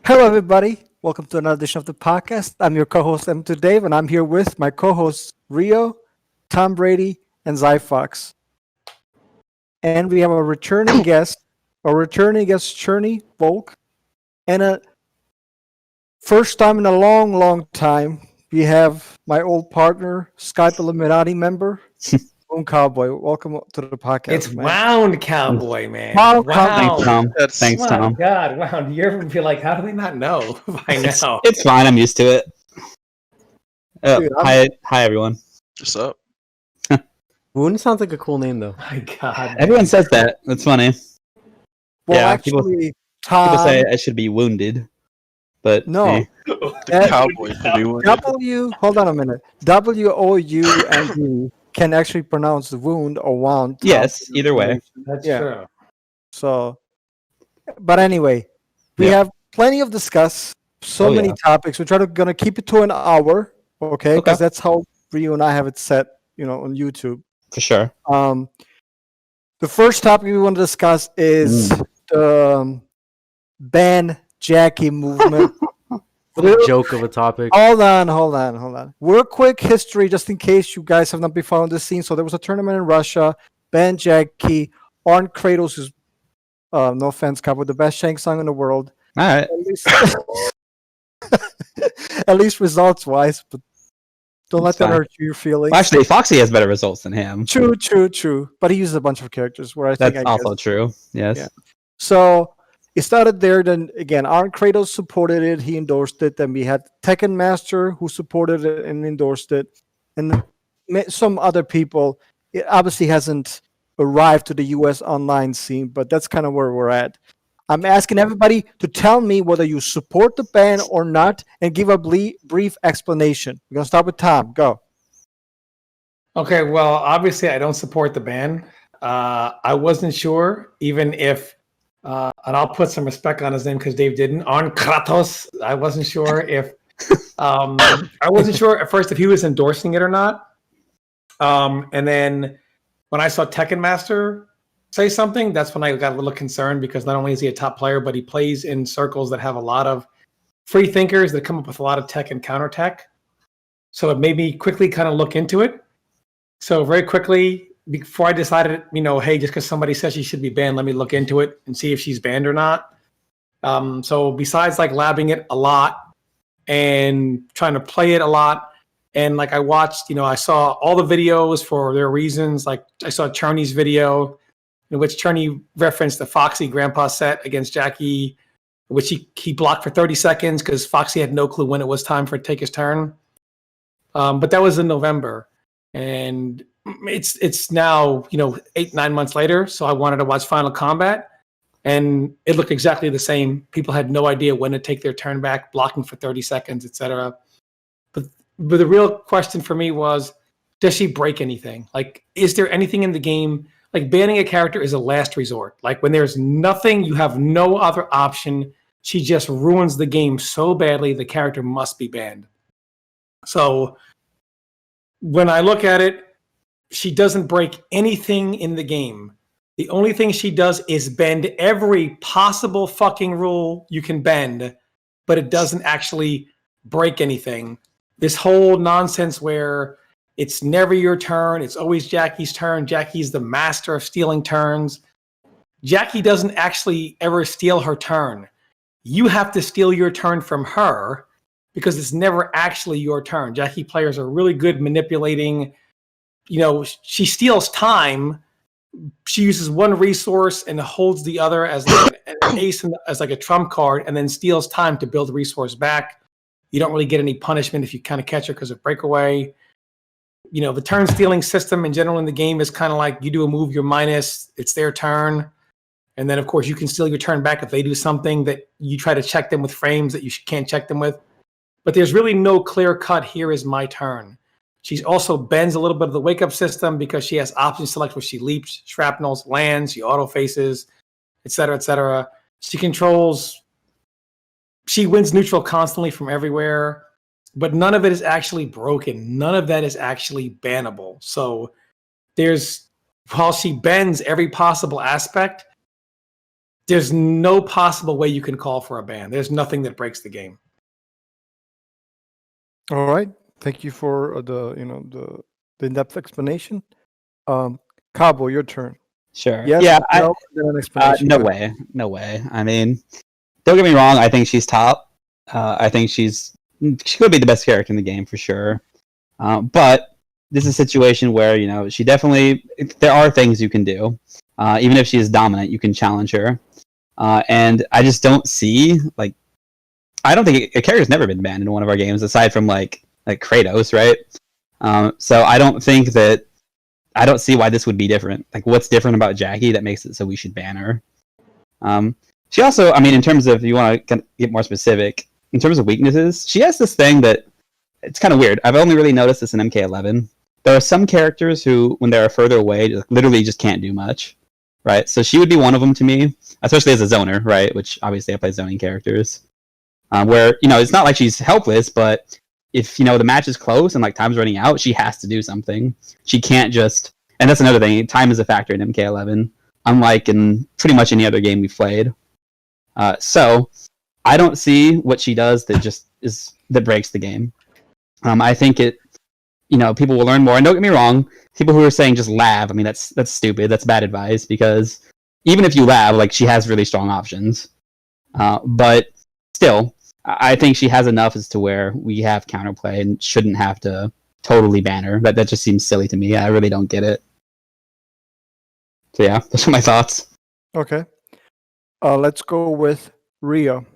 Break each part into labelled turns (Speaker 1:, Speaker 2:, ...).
Speaker 1: Hello, everybody. Welcome to another edition of the podcast. I'm your co-host, M2 Dave, and I'm here with my co-hosts, Rio, Tom Brady, and Zyphox. And we have a returning guest, Cherny, Volk, and a first time in a long, long time, we have my old partner, Skype Illuminati member, WoundCowboy. Welcome to the podcast,
Speaker 2: It's
Speaker 1: man.
Speaker 2: WoundCowboy, man.
Speaker 1: Wow.
Speaker 3: Thanks, Tom.
Speaker 4: That's
Speaker 3: Thanks,
Speaker 2: My
Speaker 3: Tom.
Speaker 2: God, wow. Do you ever feel like, how do they not know by now?
Speaker 3: It's fine. I'm used to it.
Speaker 1: Dude,
Speaker 3: Hi, everyone.
Speaker 4: what's up.
Speaker 5: Wound sounds like a cool name, though.
Speaker 2: My God.
Speaker 3: Everyone says that. That's funny.
Speaker 1: Well,
Speaker 3: Yeah,
Speaker 1: actually,
Speaker 3: People
Speaker 1: Tom,
Speaker 3: say I should be wounded, but
Speaker 1: no.
Speaker 3: hey,
Speaker 4: The Cowboy should be one.
Speaker 1: Hold on a minute. WOUND can actually pronounce wound or wound.
Speaker 3: yes, either way.
Speaker 2: That's
Speaker 1: Yeah.
Speaker 2: true.
Speaker 1: So, but anyway, we
Speaker 3: Yeah.
Speaker 1: have plenty of discuss. So
Speaker 3: Oh,
Speaker 1: many
Speaker 3: yeah.
Speaker 1: topics. We're gonna keep it to an hour, okay? Because
Speaker 3: Okay.
Speaker 1: that's how Rio and I have it set, on YouTube.
Speaker 3: For sure.
Speaker 1: The first topic we want to discuss is the ban Jacqui movement.
Speaker 5: What a joke of a topic.
Speaker 1: Hold on. Real quick history, just in case you guys have not been following this scene. So there was a tournament in Russia. Ben Jacqui, Arn Kratos is, no offense, Cowboy, the best Shang Tsung in the world.
Speaker 3: All right.
Speaker 1: At least results-wise, but don't let
Speaker 3: It's
Speaker 1: that
Speaker 3: fine.
Speaker 1: hurt your feelings.
Speaker 3: Well, actually, Foxy has better results than him.
Speaker 1: True. But he uses a bunch of characters where I think
Speaker 3: That's
Speaker 1: I
Speaker 3: also
Speaker 1: guess.
Speaker 3: true. Yes.
Speaker 1: Yeah. So it started there. Then again, Arn Kratos supported it. He endorsed it. Then we had Tekken Master who supported it and endorsed it, and some other people. It obviously hasn't arrived to the U.S. online scene, but that's kind of where we're at. I'm asking everybody to tell me whether you support the ban or not, and give a brief explanation. We're gonna start with Tom. Go.
Speaker 2: Okay, well, obviously, I don't support the ban. I wasn't sure, even if, and I'll put some respect on his name because Dave didn't, on Kratos. I wasn't sure if, I wasn't sure at first if he was endorsing it or not. And then when I saw Tekken Master say something, that's when I got a little concerned because not only is he a top player, but he plays in circles that have a lot of free thinkers that come up with a lot of tech and counter tech. So it made me quickly kind of look into it. So very quickly, before I decided, hey, just because somebody says she should be banned, let me look into it and see if she's banned or not. So besides like labbing it a lot and trying to play it a lot, and like I watched, I saw all the videos for their reasons. Like I saw Cherny's video in which Cherny referenced the Foxy Grandpa set against Jacqui, which he blocked for 30 seconds because Foxy had no clue when it was time for it to take his turn. But that was in November. And it's now, 8-9 months later. So I wanted to watch Final Kombat, and it looked exactly the same. People had no idea when to take their turn back, blocking for 30 seconds, etc. But the real question for me was, does she break anything? Like, is there anything in the game? Like, banning a character is a last resort. Like, when there's nothing, you have no other option. She just ruins the game so badly, the character must be banned. So when I look at it, she doesn't break anything in the game. The only thing she does is bend every possible fucking rule you can bend, but it doesn't actually break anything. This whole nonsense where it's never your turn, it's always Jacqui's turn. Jacqui's the master of stealing turns. Jacqui doesn't actually ever steal her turn. You have to steal your turn from her because it's never actually your turn. Jacqui players are really good manipulating. She steals time. She uses one resource and holds the other as like an ace, as like a trump card, and then steals time to build the resource back. You don't really get any punishment if you kind of catch her because of breakaway. The turn stealing system in general in the game is kind of like you do a move, you're minus, it's their turn. And then, of course, you can steal your turn back if they do something that you try to check them with frames that you can't check them with. But there's really no clear cut, here is my turn. She also bends a little bit of the wake-up system because she has option select where she leaps, shrapnels, lands, she auto-faces, etc., etc. She wins neutral constantly from everywhere, but none of it is actually broken. None of that is actually bannable. So while she bends every possible aspect, there's no possible way you can call for a ban. There's nothing that breaks the game.
Speaker 1: All right. Thank you for the in-depth explanation. Cabo, your turn.
Speaker 3: Sure.
Speaker 1: Yes.
Speaker 3: Yeah.
Speaker 1: No, then an explanation.
Speaker 3: No
Speaker 1: Good.
Speaker 3: way. No way. I mean, don't get me wrong. I think she's top. I think she could be the best character in the game for sure. But this is a situation where she definitely. There are things you can do. Even if she is dominant, you can challenge her. And I just don't see I don't think a character's never been banned in one of our games aside from like Kratos, right? So I don't think that. I don't see why this would be different. Like, what's different about Jacqui that makes it so we should ban her? She also, I mean, in terms of, if you want to get more specific, in terms of weaknesses, she has this thing that it's kind of weird. I've only really noticed this in MK11. There are some characters who, when they're further away, literally just can't do much, right? So she would be one of them to me, especially as a zoner, right? Which obviously I play zoning characters, where it's not like she's helpless, but if the match is close and time's running out, she has to do something. She can't just, and that's another thing. Time is a factor in MK11, unlike in pretty much any other game we've played. So I don't see what she does that breaks the game. I think people will learn more. And don't get me wrong, people who are saying just lab, I mean that's stupid. That's bad advice because even if you lab, she has really strong options. But still, I think she has enough as to where we have counterplay and shouldn't have to totally ban her. That just seems silly to me. I really don't get it. So yeah, those are my thoughts.
Speaker 1: Okay. Let's go with Rio.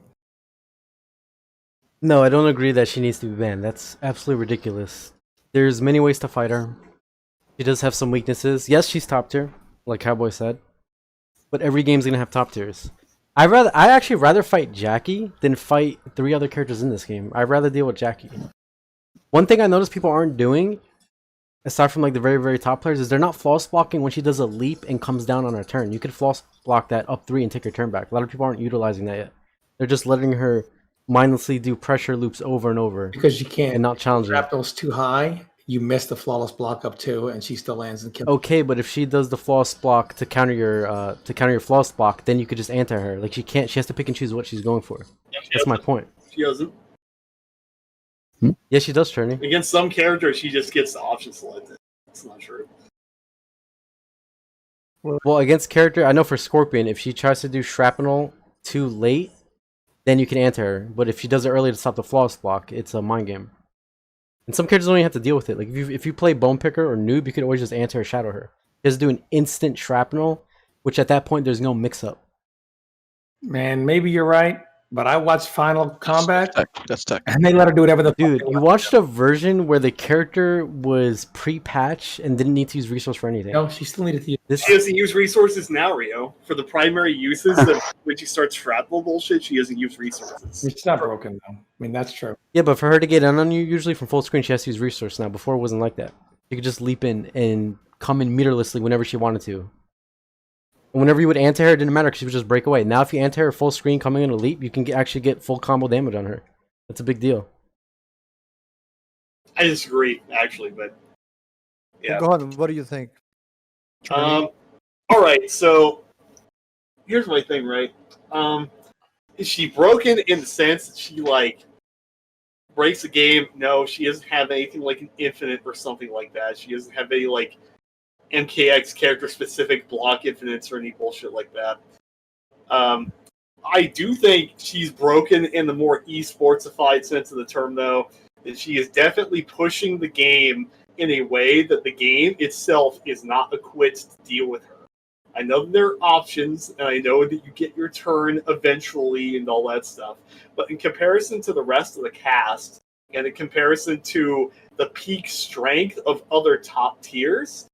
Speaker 5: No, I don't agree that she needs to be banned. That's absolutely ridiculous. There's many ways to fight her. She does have some weaknesses. Yes, she's top tier, like Cowboy said. But every game's gonna have top tiers. I actually rather fight Jacqui than fight 3 other characters in this game. I'd rather deal with Jacqui. One thing I noticed people aren't doing, aside from the very, very top players, is they're not floss blocking when she does a leap and comes down on her turn. You could floss block that up 3 and take her turn back. A lot of people aren't utilizing that yet. They're just letting her mindlessly do pressure loops over and over.
Speaker 2: Because you can't.
Speaker 5: And not challenging.
Speaker 2: Trap those too high, you miss the flawless block up 2, and she still lands and kills.
Speaker 5: Okay, but if she does the floss block to counter your floss block, then you could just anti her. She can't. She has to pick and choose what she's going for.
Speaker 6: Yep,
Speaker 5: That's my point.
Speaker 6: She doesn't.
Speaker 5: Yes, she does, Cherny.
Speaker 6: Against some characters, she just gets the option selected. That's not true.
Speaker 5: Well, against character, I know for Scorpion, if she tries to do shrapnel too late, then you can anti her. But if she does it early to stop the floss block, it's a mind game. And some characters don't even have to deal with it. If you play Bone Picker or Noob, you can always just anti or shadow her. Just do an instant shrapnel, which at that point there's no mix up.
Speaker 2: Man, maybe you're right, but I watched Final Combat,
Speaker 4: That's tech.
Speaker 2: and they let her do whatever the
Speaker 5: Dude,
Speaker 2: fuck they
Speaker 5: you
Speaker 2: want.
Speaker 5: watched a version where the character was pre-patch and didn't need to use resource for anything.
Speaker 2: No, she still needed to use.
Speaker 6: She doesn't use resources now, Rio. For the primary uses, when she starts shrapnel bullshit, she doesn't use resources.
Speaker 2: It's not broken though. I mean, that's true.
Speaker 5: Yeah, but for her to get in on you, usually from full screen, she has to use resource now. Before it wasn't like that. She could just leap in and come in meterlessly whenever she wanted to. And whenever you would anti her, it didn't matter because she would just break away. Now if you anti her full screen coming in a leap, you can actually get full combo damage on her. That's a big deal.
Speaker 6: I disagree, actually, but yeah.
Speaker 1: Go ahead. What do you think?
Speaker 6: All right, so here's my thing, right? Is she broken in the sense that she breaks the game? No, she doesn't have anything like an infinite or something like that. She doesn't have any MKX character specific block infinites or any bullshit like that. I do think she's broken in the more esportsified sense of the term, though. That she is definitely pushing the game in a way that the game itself is not equipped to deal with her. I know that there are options, and I know that you get your turn eventually and all that stuff. But in comparison to the rest of the cast, and in comparison to the peak strength of other top tiers,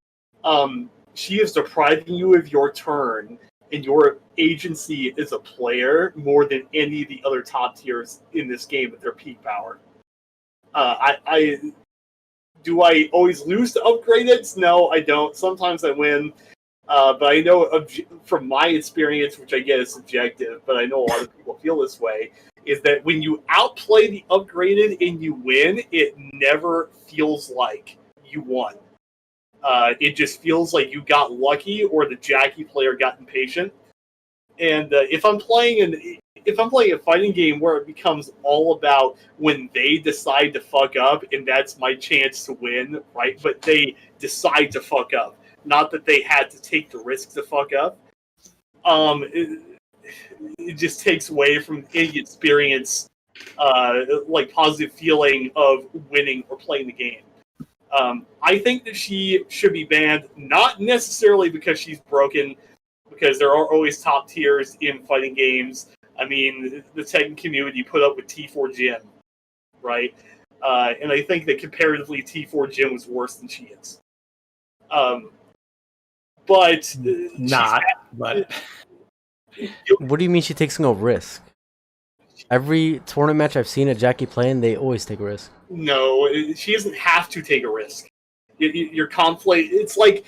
Speaker 6: she is depriving you of your turn and your agency as a player more than any of the other top tiers in this game with their peak power. Do I always lose to upgraded? No, I don't. Sometimes I win. But I know from my experience, which I get is subjective, but I know a lot of people feel this way, is that when you outplay the upgraded and you win, it never feels like you won. It just feels like you got lucky or the Jacqui player got impatient. And if I'm playing a fighting game where it becomes all about when they decide to fuck up and that's my chance to win, right? But they decide to fuck up, not that they had to take the risk to fuck up. It just takes away from the experience, like positive feeling of winning or playing the game. I think that she should be banned, not necessarily because she's broken, because there are always top tiers in fighting games. I mean, the Tekken community put up with T4 Jin, right? And I think that comparatively T4 Jin was worse than she is. But
Speaker 2: Not, but
Speaker 5: What do you mean she takes no risk? Every tournament match I've seen a Jacqui playing, they always take a risk.
Speaker 6: no, she doesn't have to take a risk. Your conflict, it's like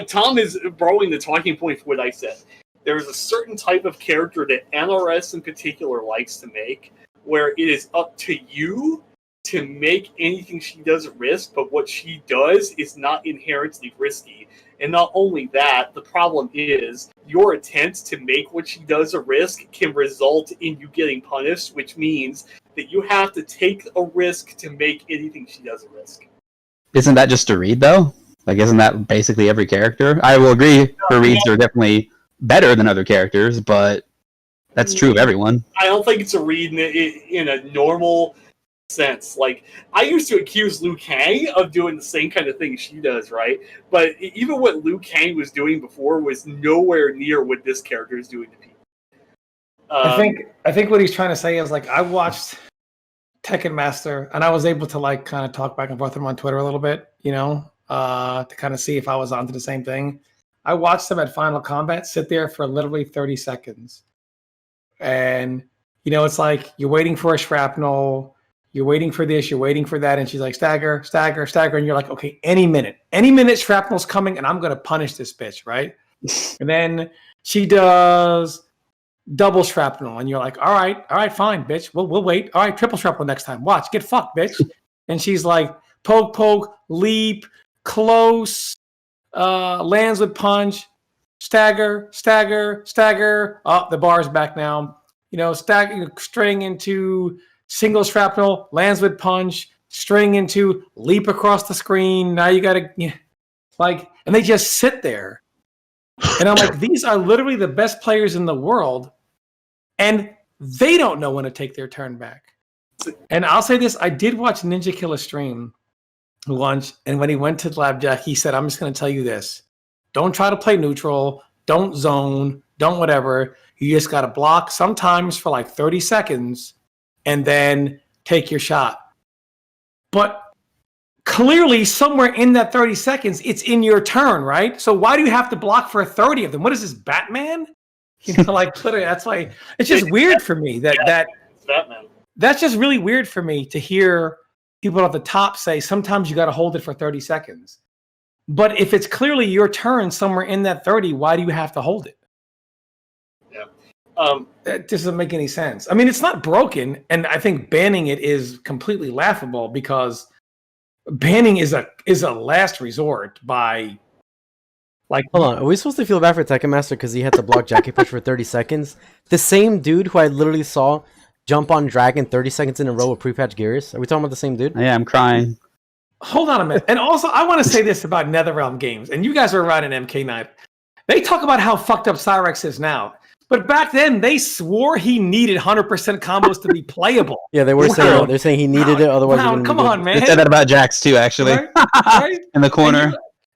Speaker 6: Tom is borrowing the talking point for what I said. There's a certain type of character that NRS in particular likes to make, where it is up to you to make anything she does a risk, but what she does is not inherently risky. And not only that, the problem is your attempt to make what she does a risk can result in you getting punished, which means that you have to take a risk to make anything she does a risk.
Speaker 3: Isn't that just a read though? Like, isn't that basically every character? I will agree. Her reads are definitely better than other characters, but that's true of everyone.
Speaker 6: I don't think it's a read in a normal sense. Like, I used to accuse Liu Kang of doing the same kind of thing she does, right? But even what Liu Kang was doing before was nowhere near what this character is doing to people.
Speaker 2: I think what he's trying to say is, like, I watched Tekken Master, and I was able to, like, kind of talk back and forth with him on Twitter a little bit, you know, to kind of see if I was onto the same thing. I watched them at Final Kombat sit there for literally 30 seconds. And, you know, it's like you're waiting for a shrapnel, you're waiting for this, you're waiting for that, and she's like, stagger, stagger, stagger, and you're like, okay, any minute shrapnel's coming, and I'm going to punish this bitch, right? And then she does double shrapnel, and you're like, all right, fine, bitch, we'll wait. All right, triple shrapnel next time. Watch, get fucked, bitch. And she's like, poke, poke, leap, close, lands with punch, stagger, stagger, stagger. Oh, the bar's back now. You know, string into single shrapnel, lands with punch, string into leap across the screen. Now you got to, like, and they just sit there. And I'm like, these are literally the best players in the world, and they don't know when to take their turn back. And I'll say this, I did watch Ninja Killer stream once, and when he went to Labjack, he said, I'm just going to tell you this. Don't try to play neutral. Don't zone. Don't whatever. You just got to block sometimes for like 30 seconds and then take your shot. But clearly, somewhere in that 30 seconds, it's in your turn, right? So why do you have to block for 30 of them? What is this, Batman? You know, like, literally, that's like, it's just weird for me that
Speaker 6: Batman.
Speaker 2: That's just really weird for me to hear people at the top say sometimes you got to hold it for 30 seconds. But if it's clearly your turn somewhere in that 30, why do you have to hold it?
Speaker 6: Yeah.
Speaker 2: That doesn't make any sense. I mean, it's not broken, and I think banning it is completely laughable because banning is a last resort by, like.
Speaker 5: Hold on, are we supposed to feel bad for Tekken Master because he had to block Jacqui Push for 30 seconds? The same dude who I literally saw jump on Dragon 30 seconds in a row with pre-patch gears? Are we talking about the same dude?
Speaker 3: Yeah, I'm crying.
Speaker 2: Hold on a minute. And also, I want to say this about NetherRealm games, and you guys are riding MK9. They talk about how fucked up Cyrex is now. But back then, they swore he needed 100% combos to be playable.
Speaker 5: Yeah, they were saying they're saying he needed it, otherwise.
Speaker 2: Come on, man.
Speaker 3: They said that about Jax too, actually.
Speaker 2: Right?
Speaker 3: In the corner.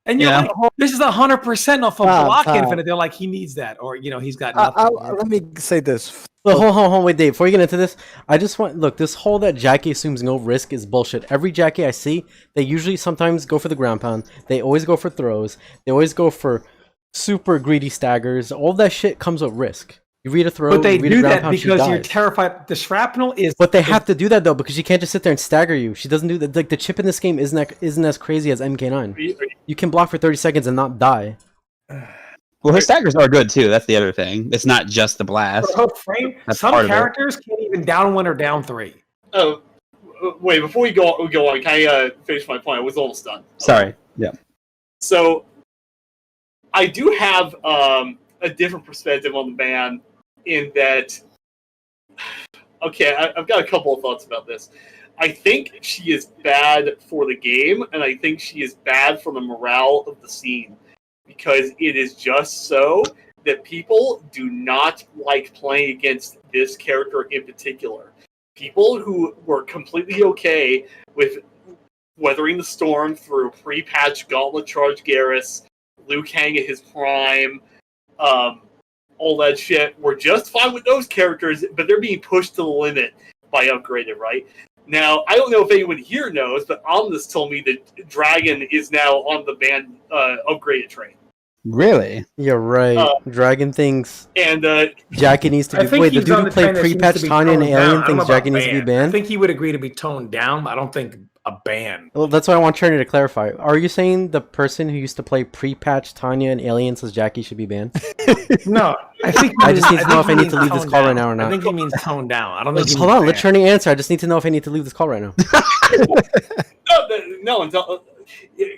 Speaker 2: And you're like, this is 100% off of block infinite. They're like, he needs that, or you know, he's got nothing.
Speaker 1: Let me say this.
Speaker 5: Look, hold on, wait, Dave. Before you get into this, I just want this whole that Jacqui assumes no risk is bullshit. Every Jacqui I see, they usually sometimes go for the ground pound. They always go for throws. They always go for super greedy staggers. All that shit comes with risk. You read a throw,
Speaker 2: but they
Speaker 5: you read
Speaker 2: do
Speaker 5: a ground
Speaker 2: that
Speaker 5: pound,
Speaker 2: because you're terrified. The shrapnel is.
Speaker 5: But they have to do that though because she can't just sit there and stagger you. She doesn't do that. Like the chip in this game isn't as crazy as MK9. You can block for 30 seconds and not die.
Speaker 3: Well, her staggers are good too. That's the other thing. It's not just the blast.
Speaker 2: Some characters can't even down one or down three.
Speaker 6: Oh, wait! Before we go on, can I finish my point? I was almost done.
Speaker 3: Sorry. Yeah.
Speaker 6: So, I do have a different perspective on the ban in that. Okay, I've got a couple of thoughts about this. I think she is bad for the game, and I think she is bad for the morale of the scene because it is just so that people do not like playing against this character in particular. People who were completely okay with weathering the storm through pre-patch Gauntlet Charge Garrus, Liu Kang at his prime, all that shit, were just fine with those characters, but they're being pushed to the limit by Upgraded, right? Now, I don't know if anyone here knows, but Omnis told me that Dragon is now on the banned Upgraded train.
Speaker 3: Really?
Speaker 5: You're right. Dragon thinks
Speaker 6: And
Speaker 5: Jacqui needs to
Speaker 2: I
Speaker 5: be.
Speaker 2: think
Speaker 5: Wait, the
Speaker 2: he's
Speaker 5: dude
Speaker 2: on
Speaker 5: who
Speaker 2: the train
Speaker 5: played
Speaker 2: that seems
Speaker 5: pre-patch
Speaker 2: to be
Speaker 5: Tanya and
Speaker 2: toned down.
Speaker 5: Alien
Speaker 2: I don't
Speaker 5: thinks
Speaker 2: know
Speaker 5: Jacqui
Speaker 2: about
Speaker 5: needs to be
Speaker 2: ban. I
Speaker 5: banned?
Speaker 2: think he would agree to be toned down, but I don't think a ban.
Speaker 5: Well, that's what I want Cherny to clarify. Are you saying the person who used to play pre-patch Tanya and Alien says Jacqui should be banned?
Speaker 2: No, I think
Speaker 5: I just need to know if I need to leave this call right now or
Speaker 2: I
Speaker 5: not.
Speaker 2: think he means toned down. I don't think he
Speaker 5: Hold
Speaker 2: means
Speaker 5: on, let
Speaker 2: banned.
Speaker 5: Cherny answer. I just need to know if I need to leave this call right now.
Speaker 6: no,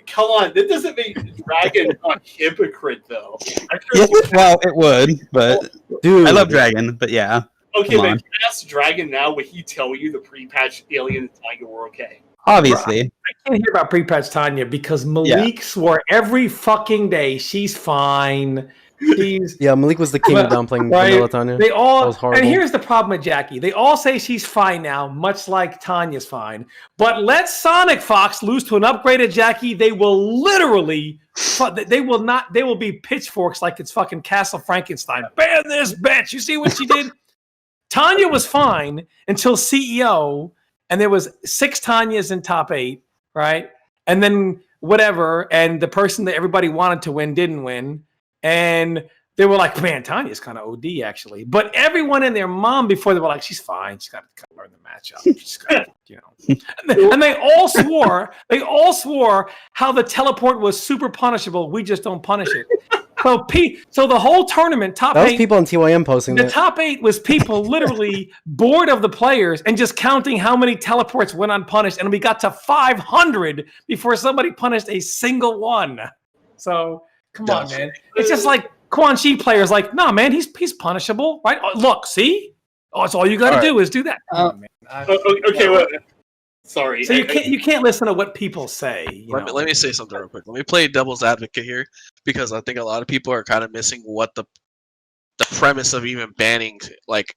Speaker 6: come on, that doesn't make Dragon a hypocrite, though. I'm sure
Speaker 3: Yeah, well, it would, but
Speaker 5: Dude,
Speaker 3: I love Dragon, but yeah.
Speaker 6: okay,
Speaker 3: come
Speaker 6: but
Speaker 3: on.
Speaker 6: if you ask Dragon now, would he tell you the pre-patch Alien and Tiger were okay?
Speaker 3: Obviously.
Speaker 2: I can't hear about pre-patch Tanya because Malik swore every fucking day she's fine. She's
Speaker 5: yeah, Malik was the king of downplaying
Speaker 2: right.
Speaker 5: Vanilla Tanya.
Speaker 2: They
Speaker 5: That
Speaker 2: all
Speaker 5: was horrible.
Speaker 2: and here's the problem with Jacqui. They all say she's fine now, much like Tanya's fine. But let Sonic Fox lose to an upgraded Jacqui, they will literally they will be pitchforks like it's fucking Castle Frankenstein. Ban this bitch. You see what she did? Tanya was fine until CEO, and there was 6 Tanyas in top 8, right? And then whatever, and the person that everybody wanted to win didn't win. And they were like, man, Tanya's kind of OD, actually. But everyone and their mom before, they were like, she's fine. She's got to learn the matchup. She's got to, And they all swore how the teleport was super punishable. We just don't punish it. So the whole tournament, top
Speaker 5: that was
Speaker 2: 8.
Speaker 5: people on TYM posting
Speaker 2: The
Speaker 5: that.
Speaker 2: top 8 was people literally bored of the players and just counting how many teleports went unpunished. And we got to 500 before somebody punished a single one. So come on, man. It's just like Quan Chi players like, no, man, he's punishable, right? Oh, look, see? Oh, it's all you got to do is do that.
Speaker 6: Okay, well, sorry.
Speaker 2: So you can't listen to what people say.
Speaker 4: Let me say something real quick. Let me play devil's advocate here because I think a lot of people are kind of missing what the premise of even banning like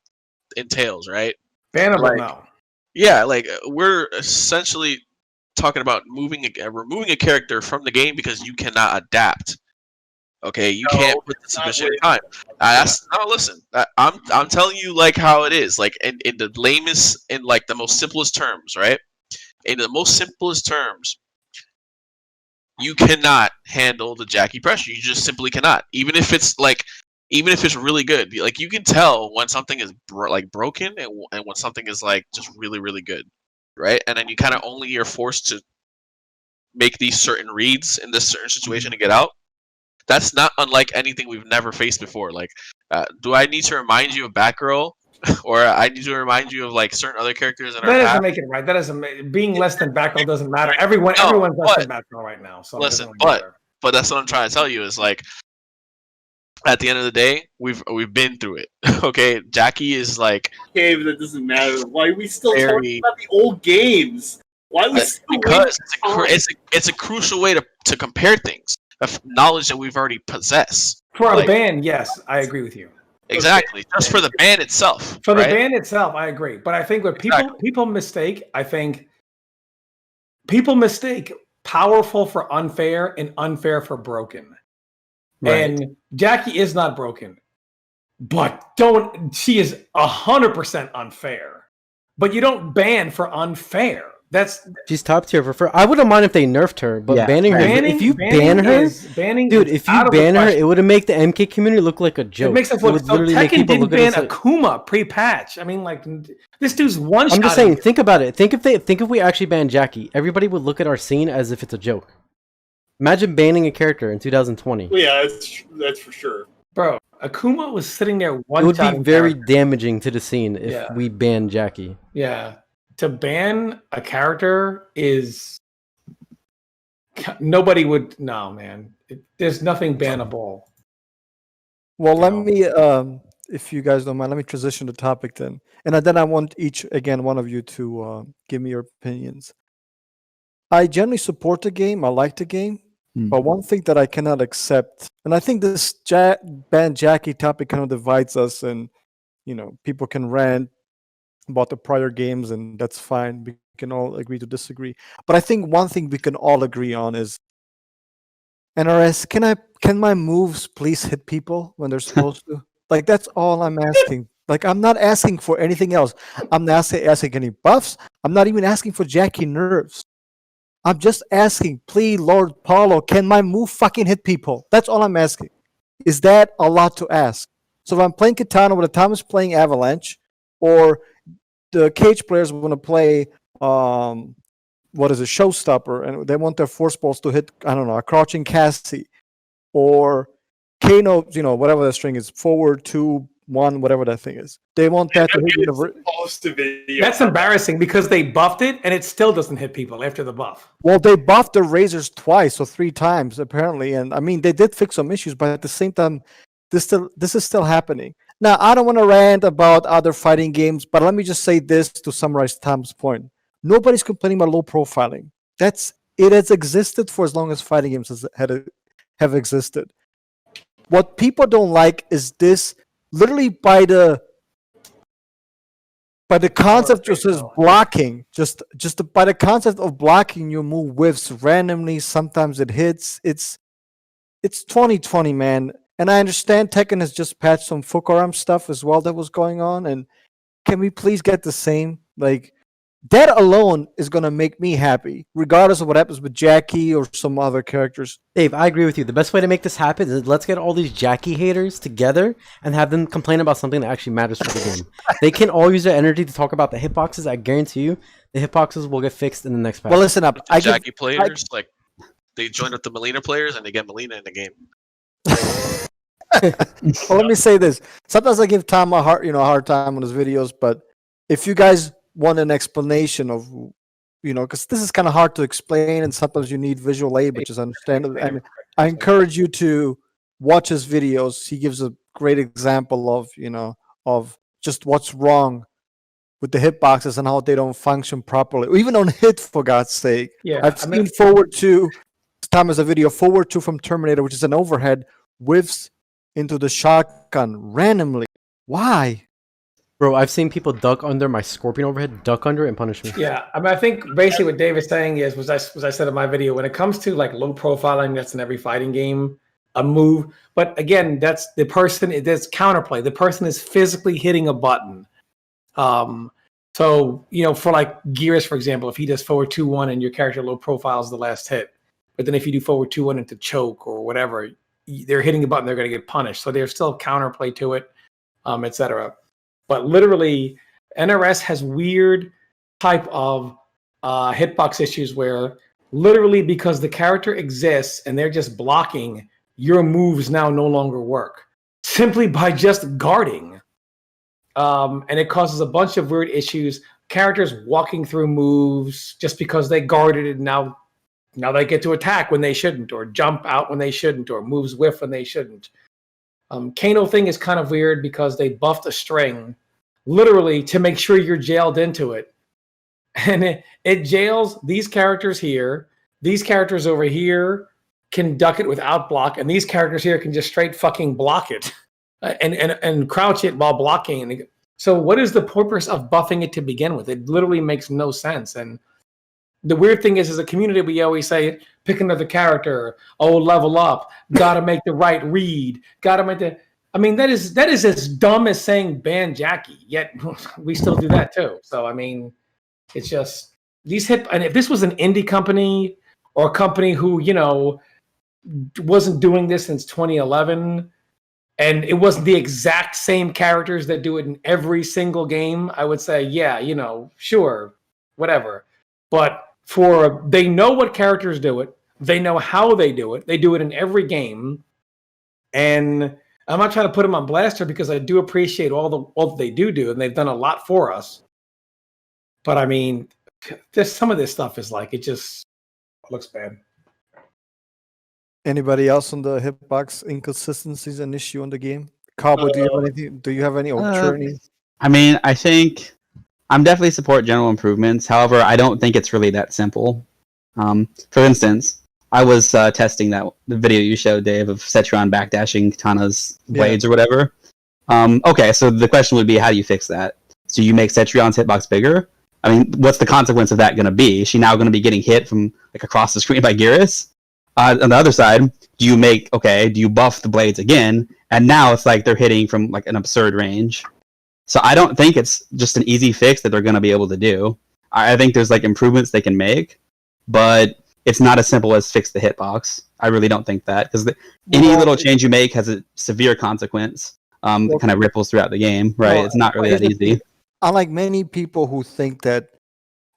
Speaker 4: entails, right?
Speaker 2: Bannable now.
Speaker 4: Yeah, like we're essentially talking about removing a character from the game because you cannot adapt. Okay, you can't put the sufficient time. Listen. I'm telling you like how it is, like in the lamest, in like the most simplest terms, right? In the most simplest terms, you cannot handle the Jacqui pressure. You just simply cannot. Even if it's really good, like you can tell when something is broken and when something is like just really really good, right? And then you kind of only are forced to make these certain reads in this certain situation to get out. That's not unlike anything we've never faced before. Like, do I need to remind you of Batgirl, or I need to remind you of like certain other characters in our
Speaker 2: That doesn't
Speaker 4: past?
Speaker 2: make it right. That doesn't being less than Batgirl doesn't matter. Everyone's less than Batgirl right now. So
Speaker 4: Listen, but that's what I'm trying to tell you is like, at the end of the day, we've been through it. Okay, Jacqui is like.
Speaker 6: Okay, but that doesn't matter. Why are we still
Speaker 4: Very-
Speaker 6: talking about the old games? Why are we still
Speaker 4: Because it's a crucial way to compare things of knowledge that we've already possessed.
Speaker 2: for a
Speaker 4: like-
Speaker 2: band, yes, I agree with you.
Speaker 4: Exactly, just for the band itself.
Speaker 2: For the
Speaker 4: right?
Speaker 2: band itself, I agree. But I think what people mistake, people mistake powerful for unfair and unfair for broken.
Speaker 5: Right.
Speaker 2: And Jacqui is not broken, but she is 100% unfair. But you don't ban for unfair.
Speaker 5: She's top tier for. I wouldn't mind if they nerfed her, but banning her. If you ban her, dude, if you ban her, it would make the MK community look like a joke.
Speaker 2: It makes us
Speaker 5: It
Speaker 2: look.
Speaker 5: would
Speaker 2: So
Speaker 5: literally make
Speaker 2: Tekken
Speaker 5: people
Speaker 2: didn't
Speaker 5: look
Speaker 2: ban
Speaker 5: at us like-
Speaker 2: Akuma pre-patch. I mean, like this dude's one shot.
Speaker 5: I'm just saying. Think about it. Think if we actually banned Jacqui, everybody would look at our scene as if it's a joke. Imagine banning a character in 2020.
Speaker 6: Well, yeah, that's for sure.
Speaker 2: Bro, Akuma was sitting there one
Speaker 5: It would
Speaker 2: shot.
Speaker 5: be very damaging to the scene if we banned Jacqui.
Speaker 2: Yeah. To ban a character is nobody would. No, man. There's nothing bannable.
Speaker 1: Well,
Speaker 2: You
Speaker 1: let
Speaker 2: know.
Speaker 1: me, if you guys don't mind, let me transition the topic then, and then I want one of you to give me your opinions. I generally support the game. I like the game,
Speaker 3: Hmm.
Speaker 1: but one thing that I cannot accept, and I think this ban Jacqui topic kind of divides us, and people can rant about the prior games, and that's fine. We can all agree to disagree. But I think one thing we can all agree on is NRS. Can my moves please hit people when they're supposed to? Like that's all I'm asking. Like I'm not asking for anything else. I'm not asking any buffs. I'm not even asking for Jacqui nerves. I'm just asking, please, Lord Paulo, can my move fucking hit people? That's all I'm asking. Is that a lot to ask? So if I'm playing Katana when the Thomas playing Avalanche, or the cage players want to play what is a showstopper, and they want their force balls to hit, I don't know, a crouching Cassie, or Kano, whatever the string is, forward 2-1, whatever that thing is. They want that to hit universe.
Speaker 6: Post a video.
Speaker 2: That's embarrassing because they buffed it and it still doesn't hit people after the buff.
Speaker 1: Well, they buffed the razors twice or 3 times apparently, and I mean they did fix some issues, but at the same time, this is still happening. Now, I don't want to rant about other fighting games, but let me just say this to summarize Tom's point: nobody's complaining about low profiling. It has existed for as long as fighting games have existed. What people don't like is this, literally by the concept just as blocking, just by the concept of blocking, you move whiffs randomly. Sometimes it hits. It's 2020, man, and I understand Tekken has just patched some Fukaram stuff as well that was going on. And can we please get the same? Like that alone is gonna make me happy, regardless of what happens with Jacqui or some other characters.
Speaker 5: Dave, I agree with you. The best way to make this happen is let's get all these Jacqui haters together and have them complain about something that actually matters for the game. They can all use their energy to talk about the hitboxes. I guarantee you, the hitboxes will get fixed in the next patch.
Speaker 1: Well, listen up.
Speaker 4: The Jacqui players, like they join with the Melina players and they get Melina in the game.
Speaker 1: Well, let me say this. Sometimes I give Tom a hard time on his videos, but if you guys want an explanation of, because this is kind of hard to explain, and sometimes you need visual aid, which is understandable. And I encourage you to watch his videos. He gives a great example of just what's wrong with the hitboxes and how they don't function properly, or even on hit, for God's sake.
Speaker 2: Yeah,
Speaker 1: I've seen forward two. Tom has a video forward two from Terminator, which is an overhead, whiffs into the shotgun randomly. Why?
Speaker 5: Bro, I've seen people duck under my Scorpion overhead, duck under and punish me.
Speaker 2: Yeah, I mean, I think basically what Dave is saying is, was I said in my video, when it comes to like low profiling, that's in every fighting game, a move. But again, that's the person. That's counterplay. The person is physically hitting a button. So for like Gears, for example, if he does forward 2-1 and your character low profiles the last hit, but then if you do forward 2-1 into choke or whatever, they're hitting the button, they're going to get punished. So there's still counterplay to it, etc. But literally, NRS has weird type of hitbox issues where literally because the character exists and they're just blocking, your moves now no longer work simply by just guarding. And it causes a bunch of weird issues. Characters walking through moves just because they guarded it, now they get to attack when they shouldn't, or jump out when they shouldn't, or moves whiff when they shouldn't. Kano thing is kind of weird because they buffed a string literally to make sure you're jailed into it. And it jails these characters here. These characters over here can duck it without block, and these characters here can just straight fucking block it and crouch it while blocking. So what is the purpose of buffing it to begin with? It literally makes no sense. And the weird thing is, as a community, we always say, pick another character, level up, gotta make the right read, gotta make the... I mean, that is as dumb as saying ban Jacqui, yet we still do that too. So, I mean, it's just, and if this was an indie company or a company who, wasn't doing this since 2011, and it wasn't the exact same characters that do it in every single game, I would say, yeah, sure, whatever. But they know what characters do it. They know how they do it. They do it in every game. And I'm not trying to put them on blaster because I do appreciate all that they do, and they've done a lot for us. But I mean, just some of this stuff is like, it just looks bad.
Speaker 1: Anybody else on the hitbox inconsistencies an issue on the game? Cowboy, do you have anything? Do you have any? Oh, Cherny.
Speaker 3: I mean, I think I'm definitely support general improvements. However, I don't think it's really that simple. For instance, I was testing the video you showed, Dave, of Cetron backdashing Katana's blades or whatever. Okay, so the question would be, how do you fix that? So you make Cetron's hitbox bigger? I mean, what's the consequence of that going to be? Is she now going to be getting hit from like across the screen by Geras? On the other side, do you buff the blades again, and now it's like they're hitting from like an absurd range. So I don't think it's just an easy fix that they're going to be able to do. I think there's like improvements they can make, but it's not as simple as fix the hitbox. I really don't think that, because any little change you make has a severe consequence that kind of ripples throughout the game, right?
Speaker 1: Well,
Speaker 3: it's not really that easy.
Speaker 1: Unlike many people who think that,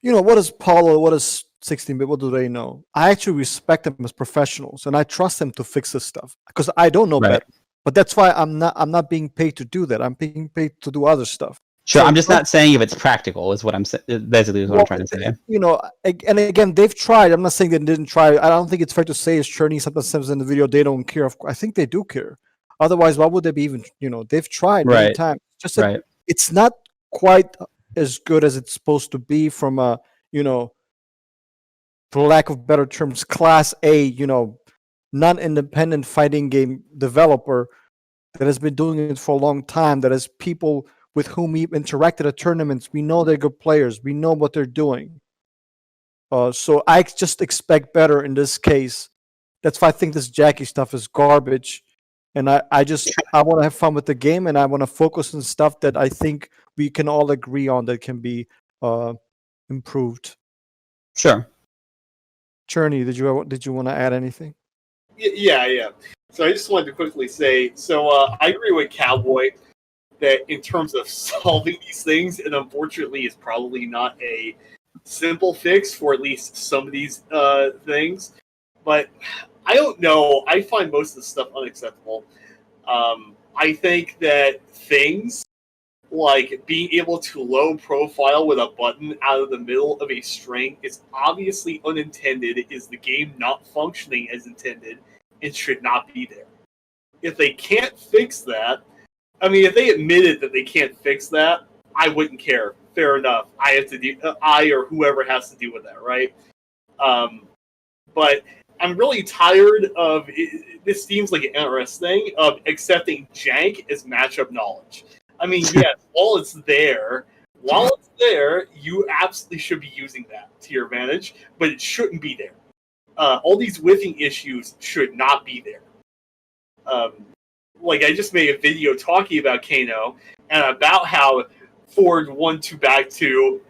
Speaker 1: what is Paulo, what is 16-bit, what do they know? I actually respect them as professionals, and I trust them to fix this stuff because I don't know better. But that's why I'm not being paid to do that. I'm being paid to do other stuff.
Speaker 3: Sure, I'm just not saying if it's practical is what I'm basically what I'm trying to say.
Speaker 1: And again, they've tried. I'm not saying they didn't try. I don't think it's fair to say, as Cherny sometimes says in the video, they don't care. I think they do care. Otherwise, why would they be even? They've tried many times. Just that it's not quite as good as it's supposed to be from a, for lack of better terms, class A, non-independent fighting game developer that has been doing it for a long time, that has people with whom we interacted at tournaments. We know they're good players. We know what they're doing. So I just expect better in this case. That's why I think this Jacqui stuff is garbage. And I want to have fun with the game, and I want to focus on stuff that I think we can all agree on that can be improved.
Speaker 3: Sure.
Speaker 1: Cherny, did you want to add anything?
Speaker 6: Yeah. So I just wanted to quickly say, I agree with Cowboy that in terms of solving these things, and unfortunately is probably not a simple fix for at least some of these things. But I don't know. I find most of the stuff unacceptable. I think that things like being able to low profile with a button out of the middle of a string is obviously unintended, is the game not functioning as intended, and should not be there. If they can't fix that, if they admitted that they can't fix that, I wouldn't care. Fair enough. I or whoever has to deal with that, right? But I'm really tired of this. Seems like an NRS thing of accepting jank as matchup knowledge. Yes, while it's there, you absolutely should be using that to your advantage, but it shouldn't be there. All these whiffing issues should not be there. I just made a video talking about Kano and about how forward 1-2 back 2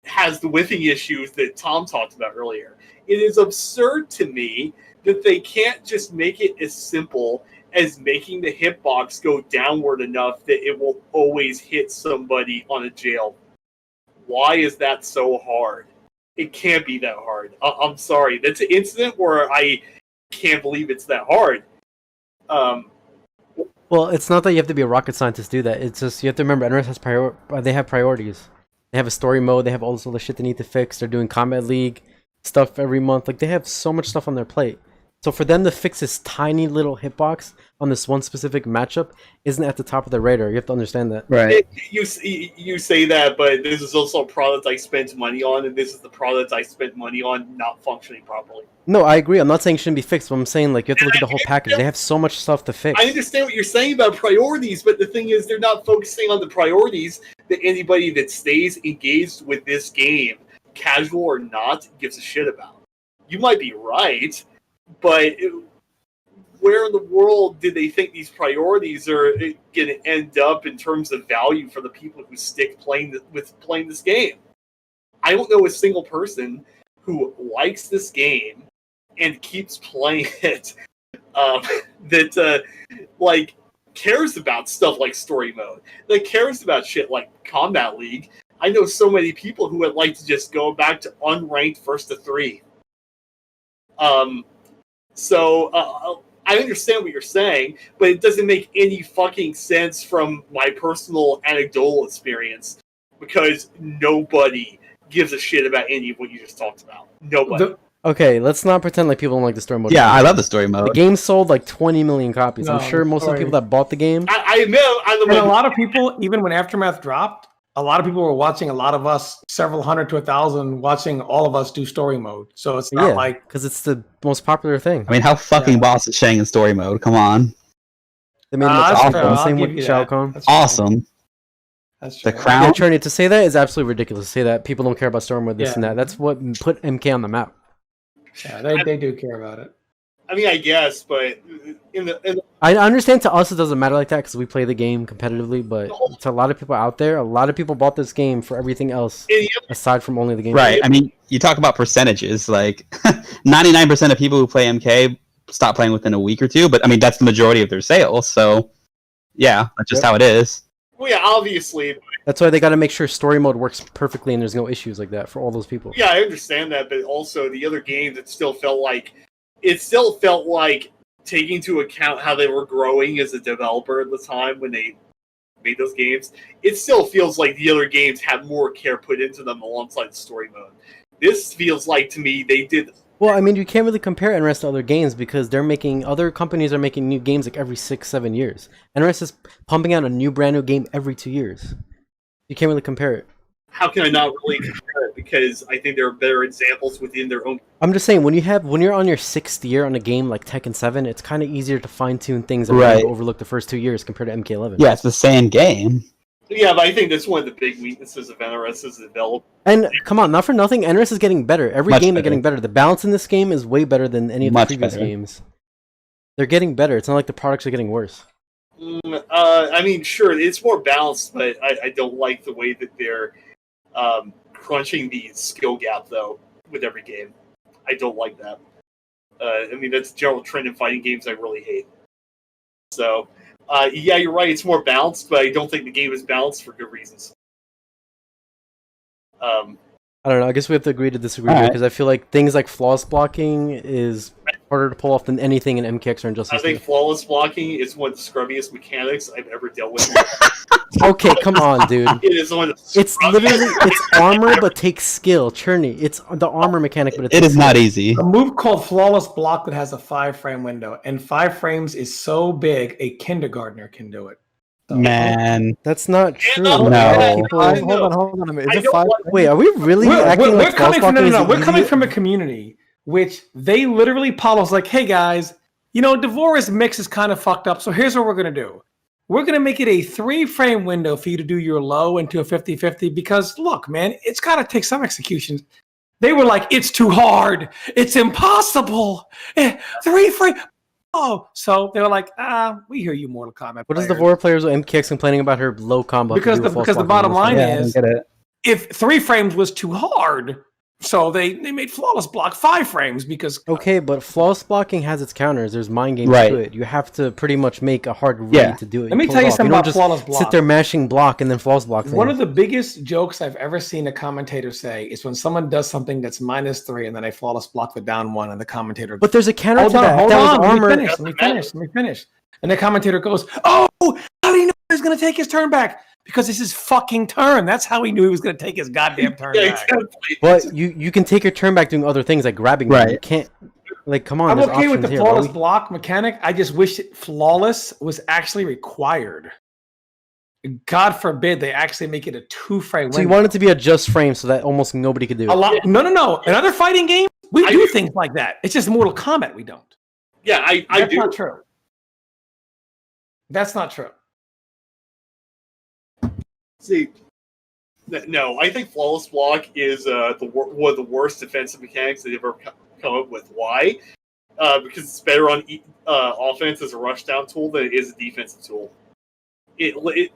Speaker 6: has the whiffing issues that Tom talked about earlier. It is absurd to me that they can't just make it as simple as making the hitbox go downward enough that it will always hit somebody on a jail. Why is that so hard? It can't be that hard. I'm sorry. That's an incident where I can't believe it's that hard.
Speaker 5: Well, it's not that you have to be a rocket scientist to do that. It's just you have to remember NRS has they have priorities. They have a story mode. They have all this other shit they need to fix. They're doing Combat League stuff every month. They have so much stuff on their plate. So for them to fix this tiny little hitbox on this one specific matchup isn't at the top of the radar. You have to understand that.
Speaker 3: Right.
Speaker 6: You say that, but this is also a product I spent money on, and this is the product I spent money on not functioning properly.
Speaker 5: No, I agree. I'm not saying it shouldn't be fixed, but I'm saying you have to look at the whole package. They have so much stuff to fix.
Speaker 6: I understand what you're saying about priorities, but the thing is they're not focusing on the priorities that anybody that stays engaged with this game, casual or not, gives a shit about. You might be right, but where in the world did they think these priorities are going to end up in terms of value for the people who stick playing this game? I don't know a single person who likes this game and keeps playing it that cares about stuff like story mode, that cares about shit like Combat League. I know so many people who would like to just go back to unranked 1st to 3. I understand what you're saying, but it doesn't make any fucking sense from my personal anecdotal experience, because nobody gives a shit about any of what you just talked about. Nobody.
Speaker 5: Okay, let's not pretend like people don't like the story mode.
Speaker 3: Yeah, I love the story
Speaker 5: The
Speaker 3: mode.
Speaker 5: game sold like 20 million copies. I'm
Speaker 2: No,
Speaker 5: sure most of the
Speaker 2: sorry.
Speaker 5: people that bought the game.
Speaker 6: I admit,
Speaker 2: And a lot of people, even when Aftermath dropped, a lot of people were watching. A lot of us, several hundred to 1,000, watching all of us do story mode. So it's not
Speaker 5: Yeah,
Speaker 2: like
Speaker 5: because it's the most popular thing.
Speaker 3: I mean, how fucking boss is Shang in story mode? Come on.
Speaker 5: They made
Speaker 2: that's
Speaker 5: it
Speaker 2: fair.
Speaker 5: the
Speaker 2: I'll
Speaker 5: same
Speaker 2: give
Speaker 5: with
Speaker 2: you
Speaker 5: Shao
Speaker 2: that.
Speaker 5: Kahn.
Speaker 2: That's true.
Speaker 3: Awesome.
Speaker 2: That's
Speaker 3: The
Speaker 2: true.
Speaker 3: crown.
Speaker 5: Yeah, Cherny, to say that is absolutely ridiculous. To say that people don't care about story mode, this
Speaker 2: Yeah.
Speaker 5: and that. That's what put MK on the map.
Speaker 2: Yeah, they do care about it.
Speaker 6: I mean, I guess, but in the
Speaker 5: I understand to us it doesn't matter like that because we play the game competitively, but to a lot of people out there, a lot of people bought this game for everything else aside from only the game.
Speaker 3: Right. I mean, you talk about percentages. Like, 99% of people who play MK stop playing within a week or two. But I mean, that's the majority of their sales. So, yeah, that's just how it is.
Speaker 6: well, yeah, obviously,
Speaker 5: That's why they got to make sure story mode works perfectly and there's no issues like that for all those people.
Speaker 6: yeah, I understand that, but also the other games, it still felt like taking into account how they were growing as a developer at the time when they made those games. It still feels like the other games had more care put into them alongside the story mode. This feels like to me they did.
Speaker 5: Well, I mean, you can't really compare NRS to other games because other companies are making new games like every 6-7 years. NRS is pumping out a brand new game every 2 years. You can't really compare it.
Speaker 6: How can I not really compare it? Because I think there are better examples within their own.
Speaker 5: I'm just saying, when you're on your 6th year on a game like Tekken 7, it's kind of easier to fine tune things that
Speaker 3: Right.
Speaker 5: overlook the first 2 years compared to MK11.
Speaker 3: Yeah, it's the same game.
Speaker 6: Yeah, but I think that's one of the big weaknesses of NRS's development.
Speaker 5: And come on, not for nothing, NRS is getting better. Every
Speaker 3: Much
Speaker 5: game they're
Speaker 3: better.
Speaker 5: getting better. The balance in this game is way better than any of the
Speaker 3: Much
Speaker 5: previous
Speaker 3: better.
Speaker 5: games. They're getting better. It's not like the products are getting worse.
Speaker 6: I mean, sure, it's more balanced, but I don't like the way that they're crunching the skill gap, though, with every game. I don't like that. I mean, that's a general trend in fighting games I really hate. So, yeah, you're right, it's more balanced, but I don't think the game is balanced for good reasons.
Speaker 5: I don't know. I guess we have to agree to disagree
Speaker 3: Alright.
Speaker 5: because I feel like things like flawless blocking is harder to pull off than anything in MKX or
Speaker 6: I
Speaker 5: Injustice.
Speaker 6: think flawless blocking is one of the scrubbiest mechanics I've ever dealt with.
Speaker 5: Okay, come on, dude.
Speaker 6: It is one of the
Speaker 5: It's literally it's armor but takes skill. Cherny, it's the armor mechanic, but
Speaker 3: It is not easy.
Speaker 2: A move called Flawless Block that has a 5-frame window, and 5 frames is so big a kindergartner can do it. So,
Speaker 3: Man.
Speaker 5: That's not true.
Speaker 6: No.
Speaker 1: Hold on a minute.
Speaker 6: I
Speaker 1: Is it
Speaker 6: don't
Speaker 1: 5?
Speaker 6: like-
Speaker 5: Wait, are we really acting
Speaker 2: we're
Speaker 5: like
Speaker 2: coming
Speaker 5: flawless
Speaker 2: from
Speaker 5: blocking is
Speaker 2: we're coming
Speaker 5: easy?
Speaker 2: from a community which they literally Paulo's like, hey guys, you know, Devorah's mix is kind of fucked up, so here's what we're gonna do. We're gonna make it a 3-frame window for you to do your low into a 50-50 because look, man, it's gotta take some execution. They were like, it's too hard, it's impossible. 3 frame. Oh, so they were like, we hear you, Mortal Kombat.
Speaker 5: What is the
Speaker 2: players.
Speaker 5: Vora players with MKX complaining about her low combo?
Speaker 2: Because the bottom line
Speaker 3: Yeah, I
Speaker 2: is,
Speaker 3: don't get it.
Speaker 2: if 3 frames was too hard, so they made Flawless Block 5 frames because
Speaker 5: Okay, but flawless blocking has its counters. There's mind games
Speaker 3: Right.
Speaker 5: to it. You have to pretty much make a hard read
Speaker 3: Yeah.
Speaker 5: to do it.
Speaker 2: Let me
Speaker 5: pull
Speaker 2: tell
Speaker 5: it
Speaker 2: you
Speaker 5: off.
Speaker 2: something
Speaker 5: don't
Speaker 2: about
Speaker 5: just
Speaker 2: Flawless Block.
Speaker 5: sit there mashing block and then flawless block.
Speaker 2: One of the biggest jokes I've ever seen a commentator say is when someone does something that's -3 and then they flawless block the down one and the commentator
Speaker 5: But there's a counter
Speaker 2: hold
Speaker 5: to
Speaker 2: on,
Speaker 5: that.
Speaker 2: hold
Speaker 5: That was
Speaker 2: on,
Speaker 5: armor.
Speaker 2: let me finish. And the commentator goes, oh, how do you know he's going to take his turn back? Because it's his fucking turn. That's how he knew he was going to take his goddamn turn
Speaker 6: Yeah,
Speaker 2: back.
Speaker 6: exactly.
Speaker 5: But you can take your turn back doing other things like grabbing.
Speaker 3: Right.
Speaker 5: Them. You can't. Like, come on.
Speaker 2: I'm
Speaker 5: there's
Speaker 2: okay with the
Speaker 5: options here.
Speaker 2: flawless
Speaker 5: Why we-
Speaker 2: block mechanic. I just wish flawless was actually required. God forbid they actually make it a 2-frame
Speaker 5: So you
Speaker 2: window.
Speaker 5: want it to be a just frame so that almost nobody could do
Speaker 2: A
Speaker 5: it.
Speaker 2: lot. No. In other fighting games, we
Speaker 6: I
Speaker 2: do
Speaker 6: do.
Speaker 2: things like that. It's just Mortal Kombat we don't.
Speaker 6: Yeah, I
Speaker 2: That's
Speaker 6: do.
Speaker 2: not true. That's not true.
Speaker 6: See, no, I think flawless block is one of the worst defensive mechanics they've ever come up with. Why? Because it's better on offense as a rushdown tool than it is a defensive tool. It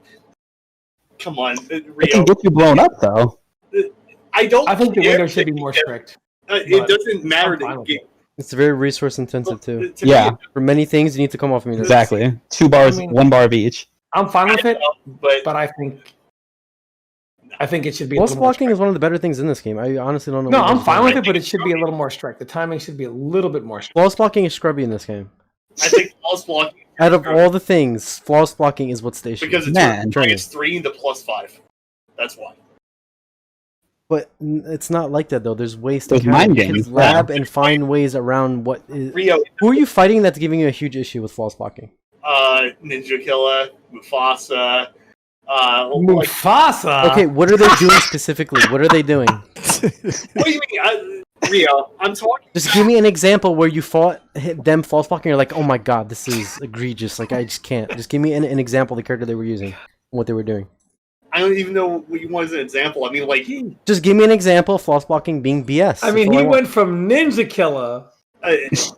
Speaker 6: come on,
Speaker 3: It
Speaker 6: Rio.
Speaker 3: can get you blown up, though.
Speaker 6: I don't.
Speaker 2: I think the
Speaker 6: care
Speaker 2: window
Speaker 6: if
Speaker 2: should be
Speaker 6: they
Speaker 2: more
Speaker 6: get-
Speaker 2: strict.
Speaker 6: It
Speaker 2: but
Speaker 6: doesn't matter
Speaker 2: I'm fine
Speaker 6: to
Speaker 2: with
Speaker 6: get.
Speaker 2: it.
Speaker 5: It's very resource intensive too.
Speaker 6: to me,
Speaker 3: Yeah.
Speaker 5: For many things, you need to come off of me.
Speaker 3: Exactly. 2 bars,
Speaker 2: I mean-
Speaker 3: 1 bar of each.
Speaker 2: I'm fine with it,
Speaker 6: but
Speaker 2: but I think it should be. a
Speaker 5: Pulse
Speaker 2: little more
Speaker 5: blocking
Speaker 2: strict.
Speaker 5: is one of the better things in this game. I honestly don't know.
Speaker 2: No,
Speaker 5: what
Speaker 2: I'm
Speaker 5: this
Speaker 2: fine
Speaker 5: is.
Speaker 2: with it, but it should be a little more strict. The timing should be a little bit more strict.
Speaker 5: Flawless blocking is scrubby in this game.
Speaker 6: I think flawless blocking
Speaker 5: Out of all the things, flawless blocking is what's the issue.
Speaker 6: because it's
Speaker 3: Man,
Speaker 6: -3 into +5. That's why.
Speaker 5: But it's not like that though. There's ways to
Speaker 3: There's
Speaker 5: counter.
Speaker 3: mind
Speaker 5: You can
Speaker 3: games,
Speaker 5: lab and find ways around what is.
Speaker 6: Rio,
Speaker 5: Who are you fighting that's giving you a huge issue with false blocking?
Speaker 6: Ninja Killer, Mufasa.
Speaker 2: Mufasa.
Speaker 5: Okay, what are they doing specifically? What are they doing?
Speaker 6: What do you mean, Rio? I'm talking.
Speaker 5: Just give me an example where you fought them false blocking. You're like, oh my god, this is egregious. Like I just can't. Just give me an example of the character they were using, and what they were doing.
Speaker 6: I don't even know what you want as an example. I mean, like,
Speaker 5: Just give me an example of false blocking being BS.
Speaker 2: I mean,
Speaker 5: That's all
Speaker 2: he
Speaker 5: want.
Speaker 2: went from Ninja Killer
Speaker 6: it's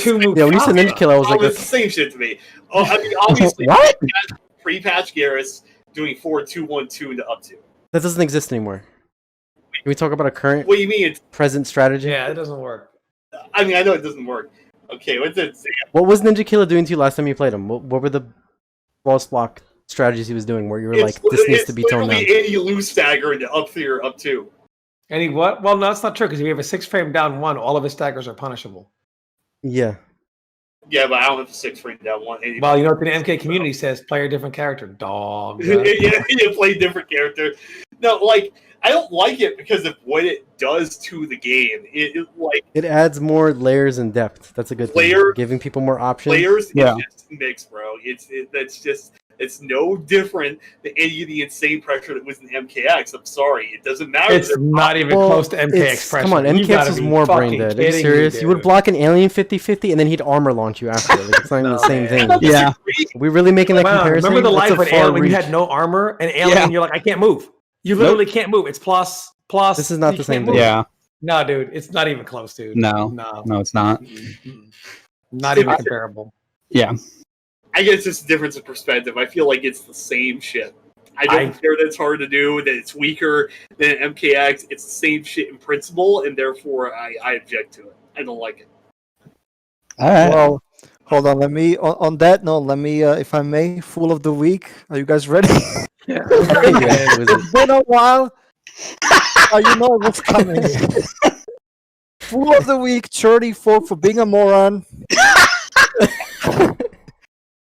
Speaker 2: to Mufasa.
Speaker 5: Yeah, when you said Ninja Killer, I was like,
Speaker 6: it's the same shit to me. Oh, I mean, obviously,
Speaker 5: What?
Speaker 6: Pre-patch Garrus doing 4-2-1-2 into up 2.
Speaker 5: That doesn't exist anymore. Can we talk about a current,
Speaker 6: What do you mean? It's,
Speaker 5: present strategy?
Speaker 2: Yeah, it doesn't work.
Speaker 6: I mean, I know it doesn't work. Okay, what's it?
Speaker 5: What was Ninja Killer doing to you last time you played him? What were the false block strategies he was doing where you were like, this needs to be toned down?
Speaker 6: It's you lose stagger into up 3 or up 2.
Speaker 2: And he what? Well, no, that's not true because if you have a 6-frame down 1, all of his staggers are punishable.
Speaker 5: Yeah.
Speaker 6: Yeah, but I don't have the 6 frame down 1.
Speaker 2: Well, you know what the MK community says? Play a different character. Dog.
Speaker 6: yeah, play different character. No, like, I don't like it because of what it does to the game.
Speaker 5: It adds more layers and depth. That's a good thing. Giving people more options.
Speaker 6: Players,
Speaker 3: Yeah.
Speaker 6: it's just mixed, bro. It's no different than any of the insane pressure that was in MKX. I'm sorry, it doesn't matter.
Speaker 2: It's not even
Speaker 5: Well,
Speaker 2: close to MKX
Speaker 5: it's-
Speaker 2: pressure.
Speaker 5: Come on,
Speaker 2: You
Speaker 5: MKX
Speaker 2: gotta
Speaker 5: is
Speaker 2: be
Speaker 5: more brain
Speaker 2: fucking
Speaker 5: dead. Are you
Speaker 2: kidding me,
Speaker 5: serious? You would
Speaker 2: dude.
Speaker 5: block an alien 50-50 and then he'd armor launch you after. Like, it's not even the same thing.
Speaker 3: Yeah.
Speaker 5: We're really making that
Speaker 2: Wow,
Speaker 5: comparison?
Speaker 2: remember the
Speaker 5: That's
Speaker 2: life
Speaker 5: a
Speaker 2: of
Speaker 5: far
Speaker 2: Alien when you
Speaker 5: reach.
Speaker 2: had no armor and Alien,
Speaker 3: Yeah.
Speaker 2: you're like, I can't move. You literally can't move. It's plus.
Speaker 5: This is not
Speaker 2: you
Speaker 5: the same
Speaker 2: can't
Speaker 5: thing.
Speaker 2: move.
Speaker 3: Yeah.
Speaker 2: No, dude, it's not even close, dude.
Speaker 3: No. No, it's not.
Speaker 2: Not even comparable.
Speaker 3: Yeah.
Speaker 6: I guess it's just a difference of perspective. I feel like it's the same shit. I don't care that it's hard to do, that it's weaker than MKX. It's the same shit in principle, and therefore I object to it. I don't like it.
Speaker 3: All right.
Speaker 1: Well, hold on. Let me. On that note, let me, if I may, Fool of the Week. Are you guys ready? It's been a while. You know what's coming. Fool of the Week, Cherny for being a moron.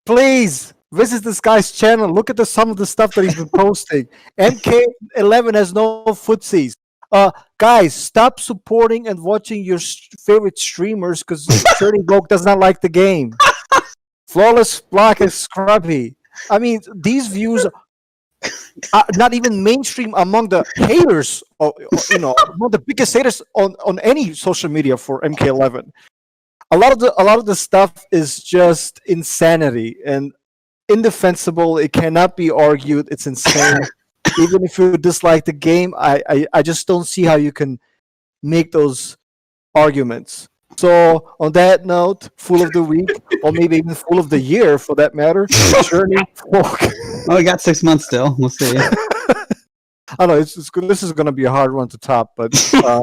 Speaker 1: Please visit this guy's channel. Look at some of the stuff that he's been posting. MK11 has no footsies. Guys, stop supporting and watching your favorite streamers because Cherny Broke does not like the game. Flawless Block is scrubby. I mean, these views are not even mainstream among the haters, among the biggest haters on any social media for MK11. A lot of the stuff is just insanity and indefensible. It cannot be argued. It's insane. Even if you dislike the game, I just don't see how you can make those arguments. So on that note, Fool of the Week, or maybe even Fool of the Year for that matter, Cherny.
Speaker 3: Well, we got 6 months still. We'll see.
Speaker 6: Oh,
Speaker 1: I know it's good. This is going to be a hard one to top, but
Speaker 6: I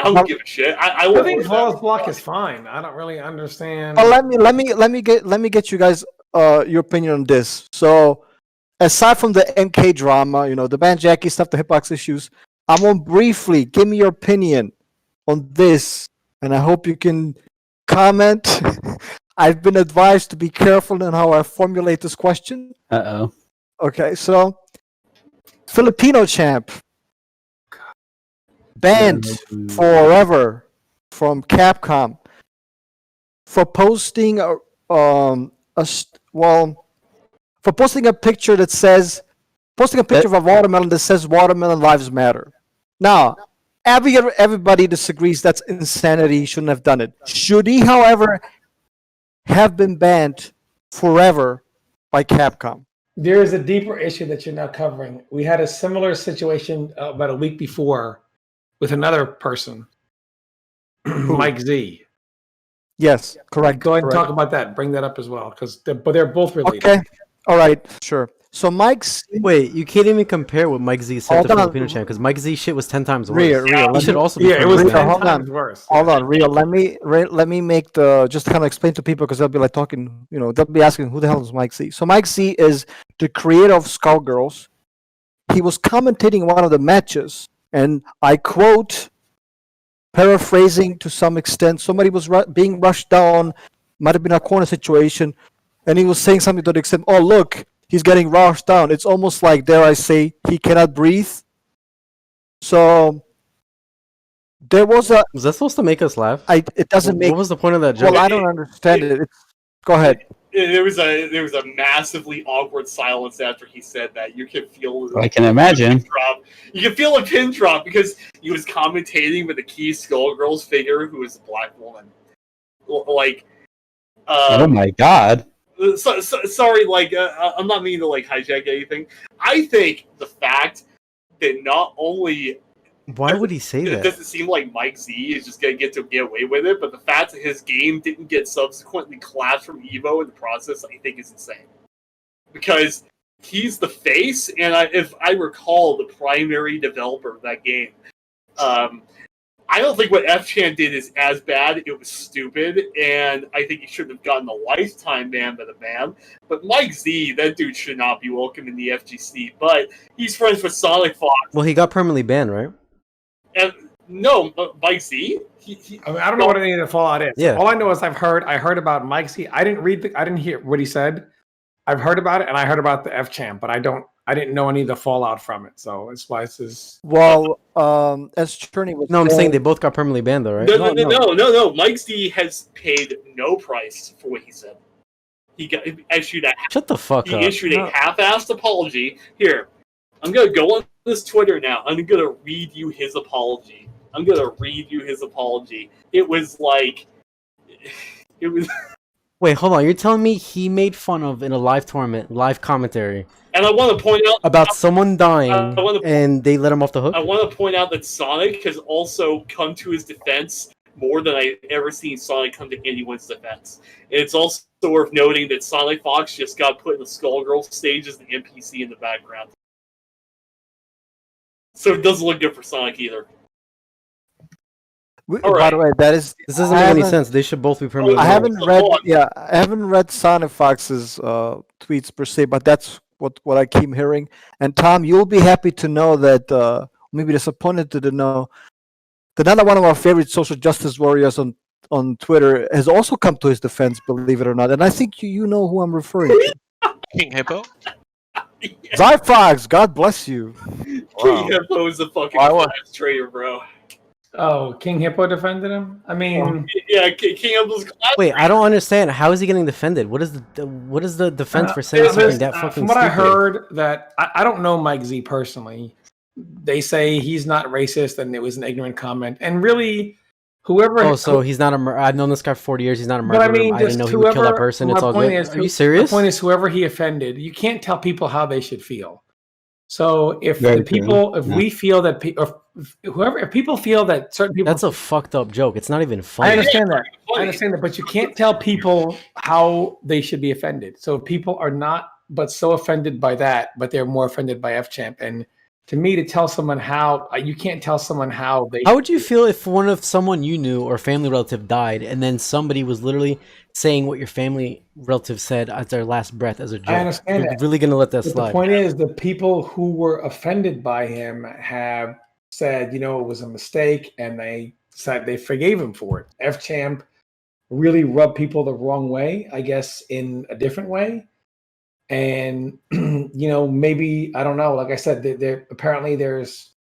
Speaker 6: don't give a shit. I
Speaker 2: think Flawless Block is fine. I don't really understand.
Speaker 1: let me get you guys your opinion on this. So aside from the MK drama, the band Jacqui stuff, the Hitbox issues, I want briefly give me your opinion on this, and I hope you can comment. I've been advised to be careful in how I formulate this question.
Speaker 3: Uh-oh.
Speaker 1: Okay, so Filipino champ banned forever from Capcom for posting for posting a picture that says of a watermelon that says "Watermelon Lives Matter." Now, everybody disagrees that's insanity. He shouldn't have done it. Should he, however, have been banned forever by Capcom?
Speaker 2: There is a deeper issue that you're not covering. We had a similar situation about a week before with another person, Mike Z.
Speaker 1: Yes, correct.
Speaker 2: Go ahead and
Speaker 1: correct.
Speaker 2: talk about that. Bring that up as well, because they're both related.
Speaker 1: Okay, all right, sure. So Mike's
Speaker 5: Wait, you can't even compare what Mike Z said
Speaker 1: Hold
Speaker 5: to
Speaker 1: on.
Speaker 5: Filipino champ because Mike Z shit was 10 times worse.
Speaker 1: Rio,
Speaker 5: He
Speaker 1: let
Speaker 5: should
Speaker 1: me-
Speaker 5: also be.
Speaker 2: Yeah, it was
Speaker 1: Rio,
Speaker 2: 10
Speaker 1: hold
Speaker 2: times
Speaker 1: on.
Speaker 2: worse.
Speaker 1: Hold on, Rio. Let me make just kind of explain to people because they'll be like talking. They'll be asking who the hell is Mike Z. So Mike Z is the creator of Skullgirls. He was commentating one of the matches, and I quote, paraphrasing to some extent. Somebody was being rushed down, might have been a corner situation, and he was saying something to the extent, "Oh look, he's getting rushed down. It's almost like, dare I say, he cannot breathe." So there was a.
Speaker 5: Was that supposed to make us laugh?
Speaker 1: It doesn't make.
Speaker 5: What was the point of that joke?
Speaker 1: Well, I don't understand it. Go ahead.
Speaker 6: There was a massively awkward silence after he said that. You can feel.
Speaker 3: I can imagine.
Speaker 6: Drop. You can feel a pin drop because he was commentating with a key Skullgirls figure who is a black woman. Like.
Speaker 3: Oh my god.
Speaker 6: Sorry, like I'm not meaning to like hijack anything. I think the fact that not only
Speaker 5: Why would he say
Speaker 6: it
Speaker 5: that?
Speaker 6: doesn't seem like Mike Z is just gonna get away with it, but the fact that his game didn't get subsequently collapsed from Evo in the process, I think is insane. Because he's the face, and if I recall, the primary developer of that game. I don't think what FChan did is as bad. It was stupid, and I think he shouldn't have gotten a lifetime ban by the ban. But Mike Z, that dude should not be welcome in the FGC. But he's friends with Sonic Fox.
Speaker 5: Well, he got permanently banned, right?
Speaker 6: And no, Mike Z.
Speaker 2: I mean, I don't know what any of the fallout is.
Speaker 5: Yeah.
Speaker 2: All I know is I heard about Mike Z. I didn't hear what he said. I've heard about it, and I heard about the F-Champ, but I didn't know any of the fallout from it. So that's why this is.
Speaker 1: Well, as Cherny was.
Speaker 5: No, I'm saying they both got permanently banned, though, right?
Speaker 6: No. Mike Z has paid no price for what he said. He issued a.
Speaker 5: Shut the fuck up.
Speaker 6: He issued a half-assed apology. Here, I'm gonna go on this Twitter now. I'm gonna read you his apology. It was like. It was.
Speaker 5: Wait, hold on. You're telling me he made fun of in a live tournament, live commentary,
Speaker 6: And I want to point out
Speaker 5: about someone dying, and they let him off the hook?
Speaker 6: I want to point out that Sonic has also come to his defense more than I've ever seen Sonic come to anyone's defense. And it's also worth noting that Sonic Fox just got put in the Skullgirls stage as the NPC in the background. So it doesn't look good for Sonic either.
Speaker 1: By the way,
Speaker 5: This doesn't make any sense. They should both be permanently
Speaker 1: I
Speaker 5: banned.
Speaker 1: haven't read Sonic Fox's tweets per se, but that's what I keep hearing. And Tom, you'll be happy to know that, maybe disappointed to know that another one of our favorite social justice warriors on Twitter has also come to his defense, believe it or not. And I think you know who I'm referring to.
Speaker 4: King Hippo.
Speaker 1: Zyphox, God bless you.
Speaker 6: King Hippo is a fucking class traitor, bro.
Speaker 2: Oh, King Hippo defended him. I mean,
Speaker 6: yeah, King Hippo's class.
Speaker 5: Wait, I don't understand. How is he getting defended? What is the defense for saying something that fucking
Speaker 2: from what
Speaker 5: stupid?
Speaker 2: I heard, that I don't know Mike Z personally. They say he's not racist and it was an ignorant comment. And really, whoever.
Speaker 5: Oh, so he's not a murderer. I've known this guy for 40 years. He's not a murderer.
Speaker 2: But I mean,
Speaker 5: I didn't know he would kill that person. It's all good. Are you serious?
Speaker 2: The point is, whoever he offended, you can't tell people how they should feel. So if we feel that, if people feel that certain people,
Speaker 5: that's a fucked up joke. It's not even funny.
Speaker 2: I understand that, but you can't tell people how they should be offended. So if people are not, but so offended by that, but they're more offended by F-Champ. And to me, to tell someone how, you can't tell someone how they.
Speaker 5: How would you feel if someone you knew or family relative died, and then somebody was literally saying what your family relative said at their last breath as a joke?
Speaker 2: I understand
Speaker 5: You're
Speaker 2: that.
Speaker 5: really gonna let that
Speaker 2: But
Speaker 5: slide?
Speaker 2: the point is, the people who were offended by him have said, it was a mistake, and they said they forgave him for it. F-Champ really rubbed people the wrong way, I guess, in a different way. And maybe, I don't know. Like I said, there apparently there's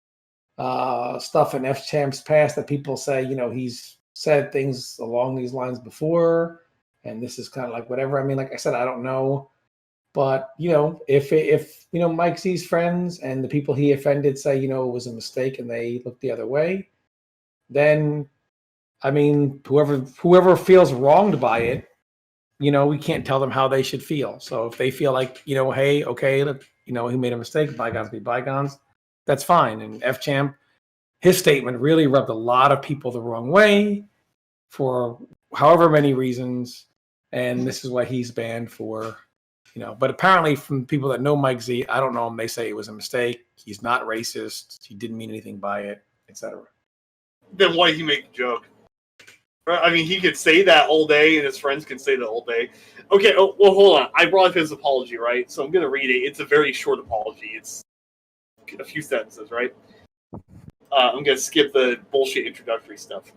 Speaker 2: stuff in F-Champ's past that people say, he's said things along these lines before, and this is kind of like whatever. I mean, like I said, I don't know, but if Mike Z's friends and the people he offended say, it was a mistake and they look the other way, then I mean, whoever feels wronged by it, we can't tell them how they should feel. So if they feel like, hey, okay, look, he made a mistake, bygones be bygones, that's fine. And F-Champ, his statement really rubbed a lot of people the wrong way for however many reasons. And this is why he's banned for, but apparently from people that know Mike Z, I don't know him, they say it was a mistake. He's not racist. He didn't mean anything by it, etc.
Speaker 6: Then why did he make the joke? I mean, he could say that all day, and his friends can say that all day. Okay, well, hold on. I brought up his apology, right? So I'm going to read it. It's a very short apology. It's a few sentences, right? I'm going to skip the bullshit introductory stuff.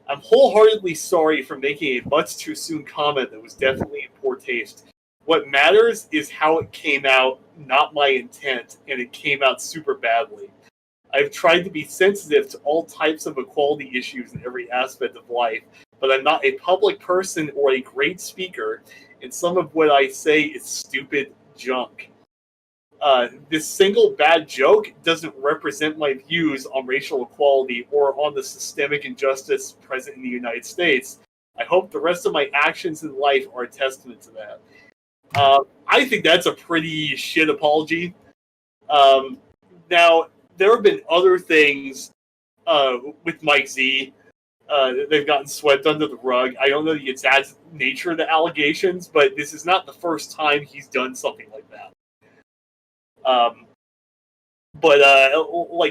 Speaker 6: I'm wholeheartedly sorry for making a much too soon comment that was definitely in poor taste. What matters is how it came out, not my intent, and it came out super badly. I've tried to be sensitive to all types of equality issues in every aspect of life, but I'm not a public person or a great speaker, and some of what I say is stupid junk. This single bad joke doesn't represent my views on racial equality or on the systemic injustice present in the United States. I hope the rest of my actions in life are a testament to that. I think that's a pretty shit apology. Now, there have been other things with Mike Z. They've gotten swept under the rug. I don't know the exact nature of the allegations, but this is not the first time he's done something like that.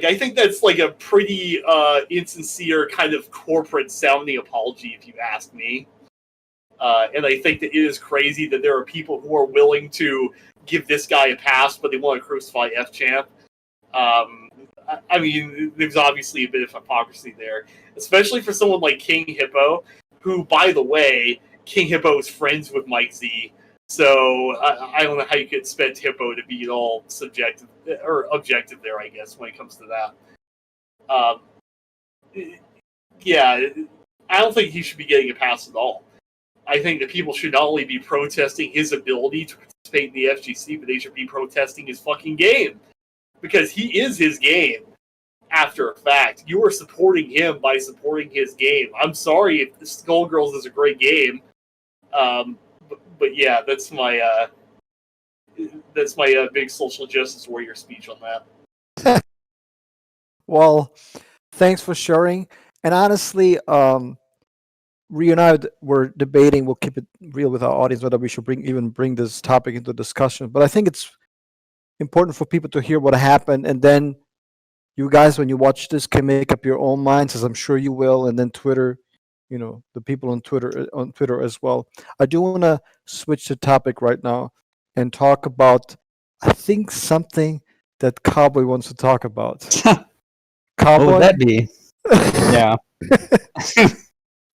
Speaker 6: I think that's like a pretty insincere kind of corporate sounding apology, if you ask me. And I think that it is crazy that there are people who are willing to give this guy a pass, but they want to crucify F-Champ. I mean, there's obviously a bit of hypocrisy there, especially for someone like King Hippo, who, by the way, King Hippo is friends with Mike Z. So I don't know how you could expect Hippo to be at all subjective or objective there, I guess, when it comes to that. Yeah, I don't think he should be getting a pass at all. I think that people should not only be protesting his ability to participate in the FGC, but they should be protesting his fucking game. Because he is his game, after a fact. You are supporting him by supporting his game. I'm sorry if Skullgirls is a great game. But yeah, that's my big social justice warrior speech on that.
Speaker 1: Well, thanks for sharing. And honestly, Rio and I were debating. We'll keep it real with our audience whether we should bring this topic into discussion. But I think it's important for people to hear what happened, and then you guys, when you watch this, can make up your own minds, as I'm sure you will. And then Twitter, the people on Twitter as well. I do want to switch the topic right now and talk about, I think, something that Cowboy wants to talk about. Cowboy,
Speaker 3: What would that be? Yeah.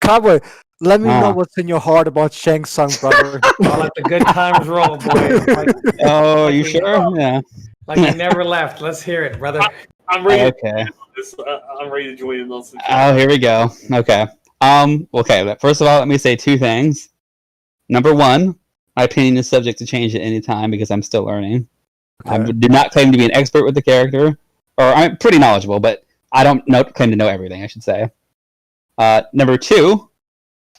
Speaker 1: Cowboy, let me know what's in your heart about Shang Tsung, brother.
Speaker 2: I'll let the good times roll, boy.
Speaker 3: Oh, you sure? Yeah.
Speaker 2: Like you never left. Let's hear it, brother.
Speaker 6: I'm ready.
Speaker 3: Okay.
Speaker 6: I'm ready to join in on some.
Speaker 3: Oh, here we go. Okay. Okay. First of all, let me say two things. Number one, my opinion is subject to change at any time because I'm still learning. Okay. I do not claim to be an expert with the character, or I'm pretty knowledgeable, but I don't claim to know everything, I should say. Number two,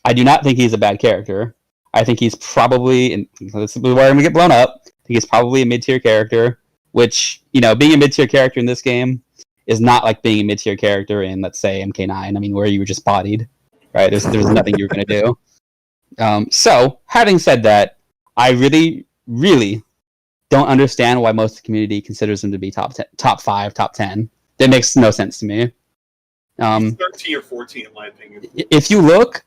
Speaker 3: I do not think he's a bad character. I think he's probably, and this is where I'm going to get blown up, I think he's probably a mid-tier character, which, being a mid-tier character in this game is not like being a mid-tier character in, let's say, MK9. I mean, where you were just bodied, right? There's nothing you're going to do. So, having said that, I really, really don't understand why most of the community considers him to be top 5, top 10. That makes no sense to me.
Speaker 6: 13 or 14, in my opinion.
Speaker 3: If you look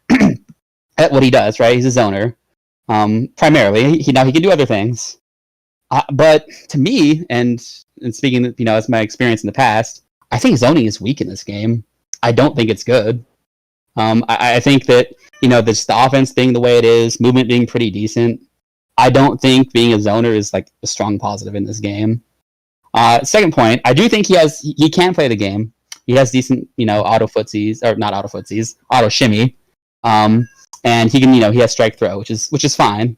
Speaker 3: at what he does, right? He's a zoner, primarily. He can do other things, but to me, and speaking, as my experience in the past, I think zoning is weak in this game. I don't think it's good. I think that the offense being the way it is, movement being pretty decent. I don't think being a zoner is like a strong positive in this game. Second point, I do think he can play the game. He has decent, auto footsies, or not auto footsies, auto shimmy, and he can, he has strike throw, which is fine.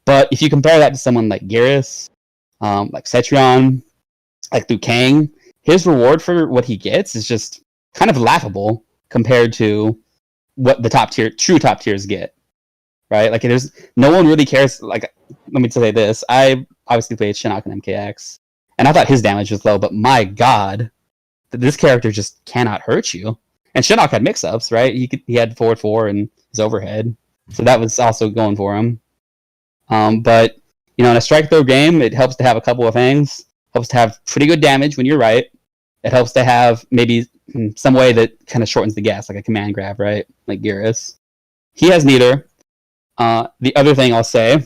Speaker 3: But if you compare that to someone like Garrus, like Cetrion, like Liu Kang, his reward for what he gets is just kind of laughable compared to what the true top tiers get, right? Like, there's no one really cares. Like, let me say this: I obviously played Shinnok and MKX, and I thought his damage was low, but my god, this character just cannot hurt you. And Shinnok had mix-ups, right? He had forward 4 and his overhead, so that was also going for him. But in a strike throw game, it helps to have a couple of things. Helps to have pretty good damage when you're right. It helps to have maybe some way that kind of shortens the gas, like a command grab, right? Like Garrus. He has neither. The other thing I'll say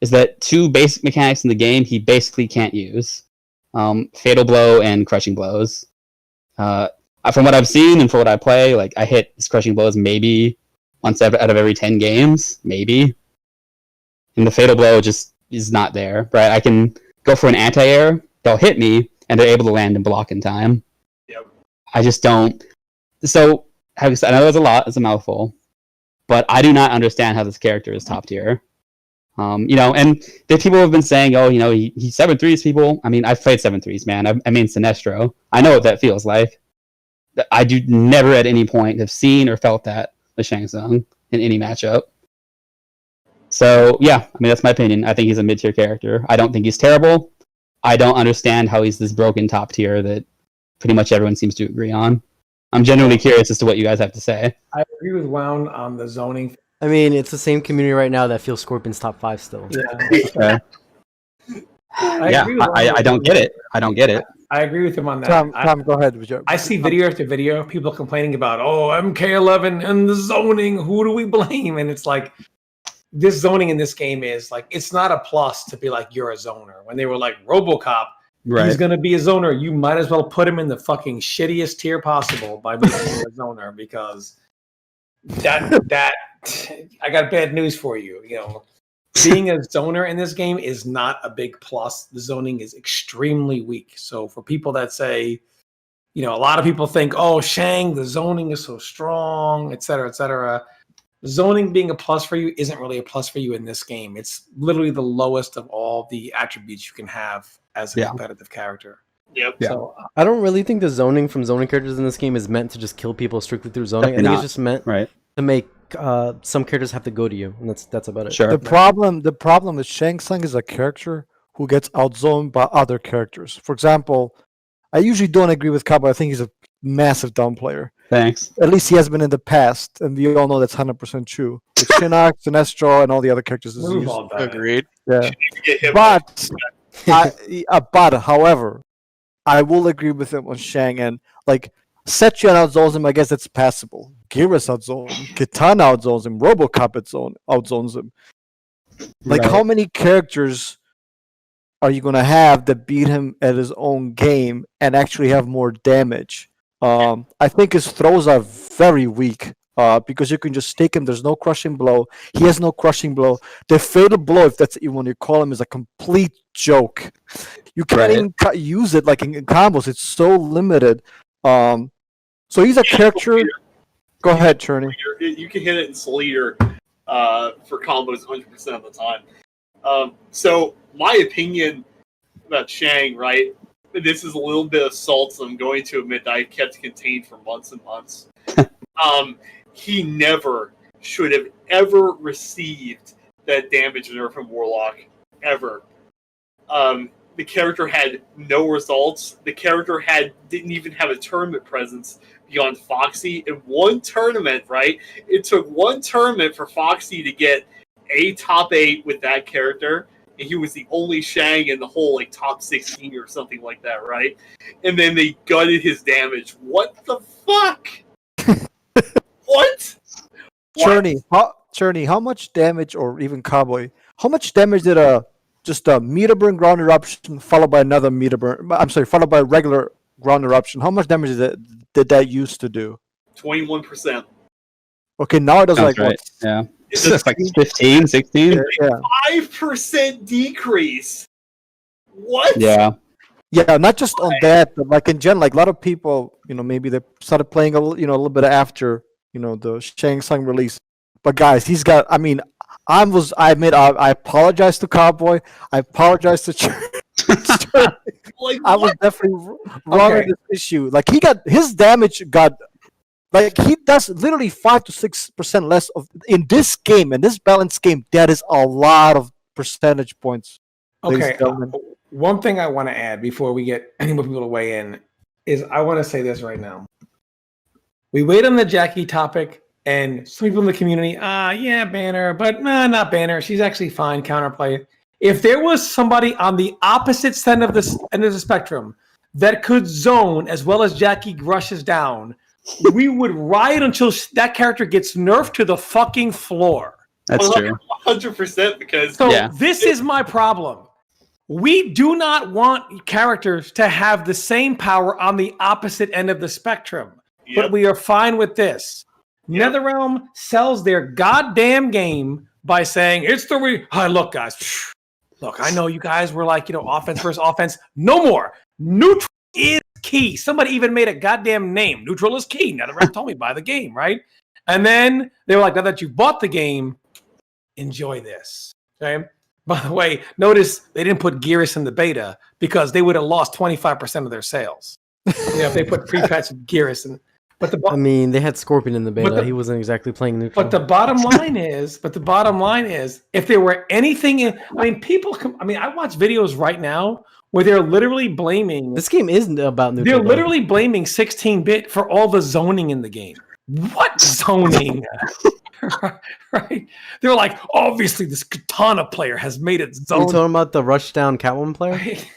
Speaker 3: is that two basic mechanics in the game he basically can't use. Fatal Blow and Crushing Blows. From what I've seen and for what I play, like, I hit his Crushing Blows maybe once out of every 10 games, maybe. And the Fatal Blow just is not there, right? I can go for an anti-air, they'll hit me, and they're able to land and block in time. I just don't. So, I know that's a lot. It's a mouthful. But I do not understand how this character is top tier. And the people have been saying, oh, he 7-3s people. I mean, I've played 7-3s, man. I mean, Sinestro. I know what that feels like. I do never at any point have seen or felt that with Shang Tsung in any matchup. So, yeah, I mean, that's my opinion. I think he's a mid-tier character. I don't think he's terrible. I don't understand how he's this broken top tier that pretty much everyone seems to agree on. I'm genuinely curious as to what you guys have to say.
Speaker 2: I agree with Wound on the zoning.
Speaker 5: I mean, it's the same community right now that feels Scorpion's top 5 still.
Speaker 2: Yeah.
Speaker 3: I don't get it. I don't get it.
Speaker 2: I agree with him on that.
Speaker 1: Tom, go ahead. With your,
Speaker 2: I see video after video, people complaining about, MK11 and the zoning, who do we blame? And it's like, this zoning in this game is like, it's not a plus to be like, you're a zoner. When they were like, RoboCop, he's going to be a zoner, you might as well put him in the fucking shittiest tier possible by making him a zoner, because that I got bad news for you. Being a zoner in this game is not a big plus. The zoning is extremely weak. So for people that say, a lot of people think, oh, Shang, the zoning is so strong, et cetera, et cetera. Zoning being a plus for you isn't really a plus for you in this game. It's literally the lowest of all the attributes you can have as a competitive character.
Speaker 6: Yep.
Speaker 3: Yeah.
Speaker 5: So I don't really think the zoning from zoning characters in this game is meant to just kill people strictly through zoning. I think it's just meant to make some characters have to go to you, and that's about it.
Speaker 3: Sure.
Speaker 1: The problem is Shang Tsung is a character who gets outzoned by other characters. For example, I usually don't agree with Cowboy. I think he's a massive down player.
Speaker 3: Thanks.
Speaker 1: At least he has been in the past, and we all know that's 100% true. With Shinnok, Sinestro, and all the other characters.
Speaker 4: Agreed.
Speaker 1: Yeah. But, however, I will agree with him on Shang, and like Setchion outzones him. I guess that's passable. Geras outzones him. Kitana outzones him. RoboCop outzones him. Like, how many characters are you gonna have that beat him at his own game and actually have more damage? I think his throws are very weak because you can just stake him. There's no crushing blow. He has no crushing blow. The fatal blow, if that's even what you call him, is a complete joke. You can't even use it like in combos. It's so limited. So he's a character. Go ahead, Cherny.
Speaker 6: You can hit it in Sleater for combos 100% of the time. So my opinion about Shang, right? This is a little bit of salt, so I'm going to admit that I kept contained for months and months. He never should have ever received that damage nerf from Warlock, ever. The character had no results. The character didn't even have a tournament presence beyond Foxy. In one tournament, right? It took one tournament for Foxy to get a top 8 with that character. And he was the only Shang in the whole top 16 or something like that, right? And then they gutted his damage. What the fuck? What?
Speaker 1: Cherny, how much damage, or even Cowboy, how much damage did just a meter burn ground eruption followed by another meter burn? I'm sorry, followed by a regular ground eruption. How much damage did that used to do?
Speaker 6: 21%.
Speaker 1: Okay, now it does
Speaker 3: Sounds
Speaker 1: like
Speaker 3: right. Yeah. It's like 15, 16.
Speaker 1: Yeah.
Speaker 6: 5% decrease. What?
Speaker 3: Yeah.
Speaker 1: Yeah, not just on that, but like in general, like a lot of people, maybe they started playing a little bit after, the Shang Tsung release. But guys, he's got. I mean, I admit, I apologize to Cowboy. I apologize to I was definitely wrong on this issue. Like his damage got. Like he does literally 5 to 6% less in this game, in this balanced game. That is a lot of percentage points.
Speaker 2: Okay, one thing I want to add before we get any more people to weigh in is I want to say this right now. We wait on the Jacqui topic, and some people in the community, yeah, Banner, but not Banner. She's actually fine. Counterplay. If there was somebody on the opposite end of the spectrum that could zone as well as Jacqui rushes down, we would riot until that character gets nerfed to the fucking floor.
Speaker 3: That's true.
Speaker 6: 100% because...
Speaker 2: This is my problem. We do not want characters to have the same power on the opposite end of the spectrum. Yep. But we are fine with this. Yep. NetherRealm sells their goddamn game by saying, it's the look, guys. Look, I know you guys were like, offense versus offense. No more. Neutral is key. Somebody even made a goddamn name. Neutral is key. Now the ref told me buy the game, right? And then they were like, now that you bought the game, enjoy this. Okay. By the way, notice they didn't put Geras in the beta because they would have lost 25% of their sales. If they put pre-patch Geras in. But
Speaker 5: I mean, they had Scorpion in the beta. He wasn't exactly playing neutral.
Speaker 2: But the bottom line is, if there were anything in, I mean, I watch videos right now where they're literally blaming.
Speaker 5: This game isn't about neutral.
Speaker 2: They're literally blaming 16-bit for all the zoning in the game. What zoning? Right? They're like, obviously, this Katana player has made it zone.
Speaker 5: Are you talking about the Rushdown Catwoman player?
Speaker 2: Right?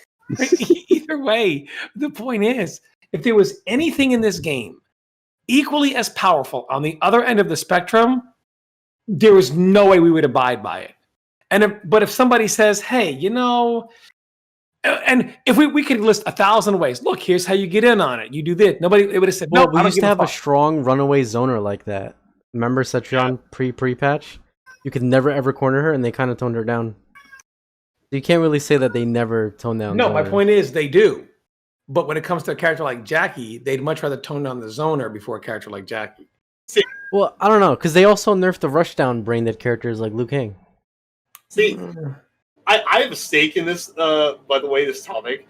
Speaker 2: Either way, the point is, if there was anything in this game equally as powerful on the other end of the spectrum, there was no way we would abide by it. But if somebody says, hey, and if we could list 1,000 ways, look, here's how you get in on it. You do this. Nobody, they would have said, no,
Speaker 5: we used to have a strong runaway zoner like that. Remember Cetron pre-patch? You could never ever corner her, and they kind of toned her down. You can't really say that they never toned down.
Speaker 2: No, my point is they do. But when it comes to a character like Jacqui, they'd much rather tone down the zoner before a character like Jacqui.
Speaker 5: Well, I don't know, because they also nerfed the rushdown brain dead characters like Liu Kang.
Speaker 6: See, I have a stake in this, by the way, this topic,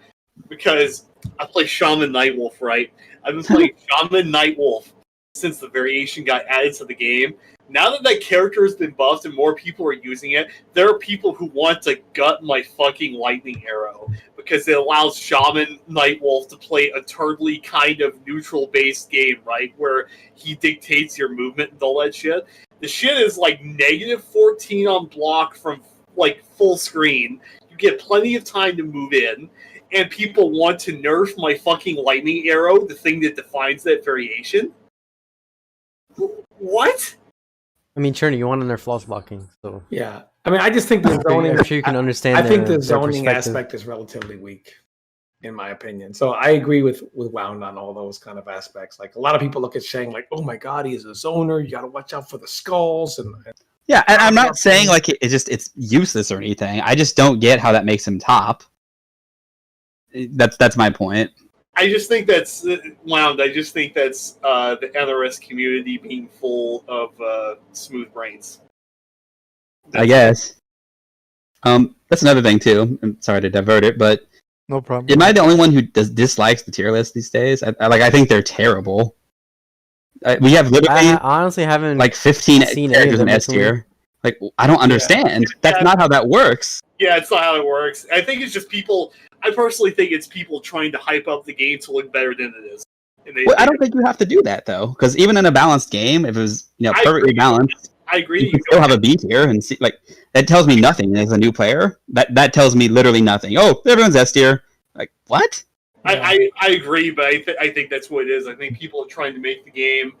Speaker 6: because I play Shaman Nightwolf, right? I've been playing Shaman Nightwolf since the variation got added to the game. Now that character has been buffed and more people are using it, there are people who want to gut my fucking lightning arrow because it allows Shaman Nightwolf to play a totally kind of neutral-based game, right? Where he dictates your movement and all that shit. The shit is like negative 14 on block from like full screen. You get plenty of time to move in, and people want to nerf my fucking lightning arrow, the thing that defines that variation. What?
Speaker 5: I mean, Cherny, you want to nerf floss blocking, so
Speaker 2: yeah. I mean, I just think the zoning.
Speaker 5: I'm sure you can understand.
Speaker 2: I think the zoning aspect is relatively weak, in my opinion. So I agree with Wound on all those kind of aspects. Like a lot of people look at Shang like, oh my god, he is a zoner. You got to watch out for the skulls and
Speaker 3: yeah. And I'm not saying like it's useless or anything. I just don't get how that makes him top. That's my point.
Speaker 6: I just think that's Wound. I just think that's the NRS community being full of smooth brains.
Speaker 3: I guess. That's another thing too. I'm sorry to divert it, but
Speaker 1: no problem.
Speaker 3: Am I the only one who dislikes the tier list these days? I think they're terrible. We have literally,
Speaker 5: I honestly haven't
Speaker 3: like 15 characters in S tier. Like, I don't understand. That's not how that works.
Speaker 6: Yeah, it's not how it works. I think it's just people. I personally think it's people trying to hype up the game to look better than it is.
Speaker 3: I don't think you have to do that though, because even in a balanced game, if it was perfectly balanced,
Speaker 6: I agree.
Speaker 3: You can still have a B tier and see that tells me nothing as a new player. That tells me literally nothing. Oh, everyone's S tier. Like what?
Speaker 6: I agree, but I think that's what it is. I think people are trying to make the game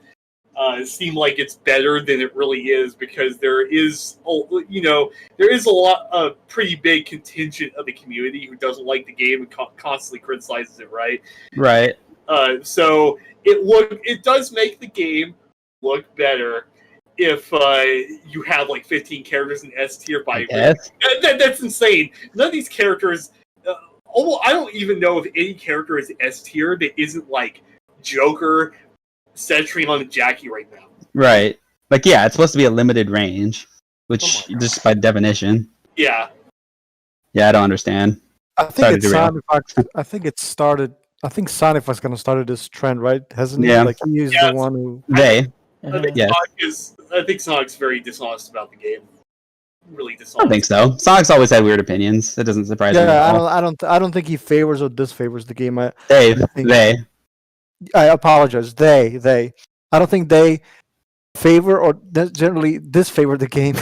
Speaker 6: seem like it's better than it really is because there is a lot of pretty big contingent of the community who doesn't like the game and constantly criticizes it. Right. So it does make the game look better if you have like 15 characters in S tier. That's insane. None of these characters. I don't even know if any character is S tier that isn't like Joker, Cetron, and Jacqui right now.
Speaker 3: Right. Like, yeah, it's supposed to be a limited range, which just by definition.
Speaker 6: Yeah.
Speaker 3: Yeah, I don't understand.
Speaker 1: I think it's Sonifox. I think Sonifox kind of started this trend, right? Hasn't he? Like, he is the one who...
Speaker 3: I
Speaker 6: think Sonic's very dishonest about the game. Really dishonest.
Speaker 3: I don't think so. Sonic's always had weird opinions. That doesn't surprise me.
Speaker 1: Yeah, I don't think he favors or disfavors the game.
Speaker 3: I
Speaker 1: apologize. They. I don't think they favor or generally disfavor the game.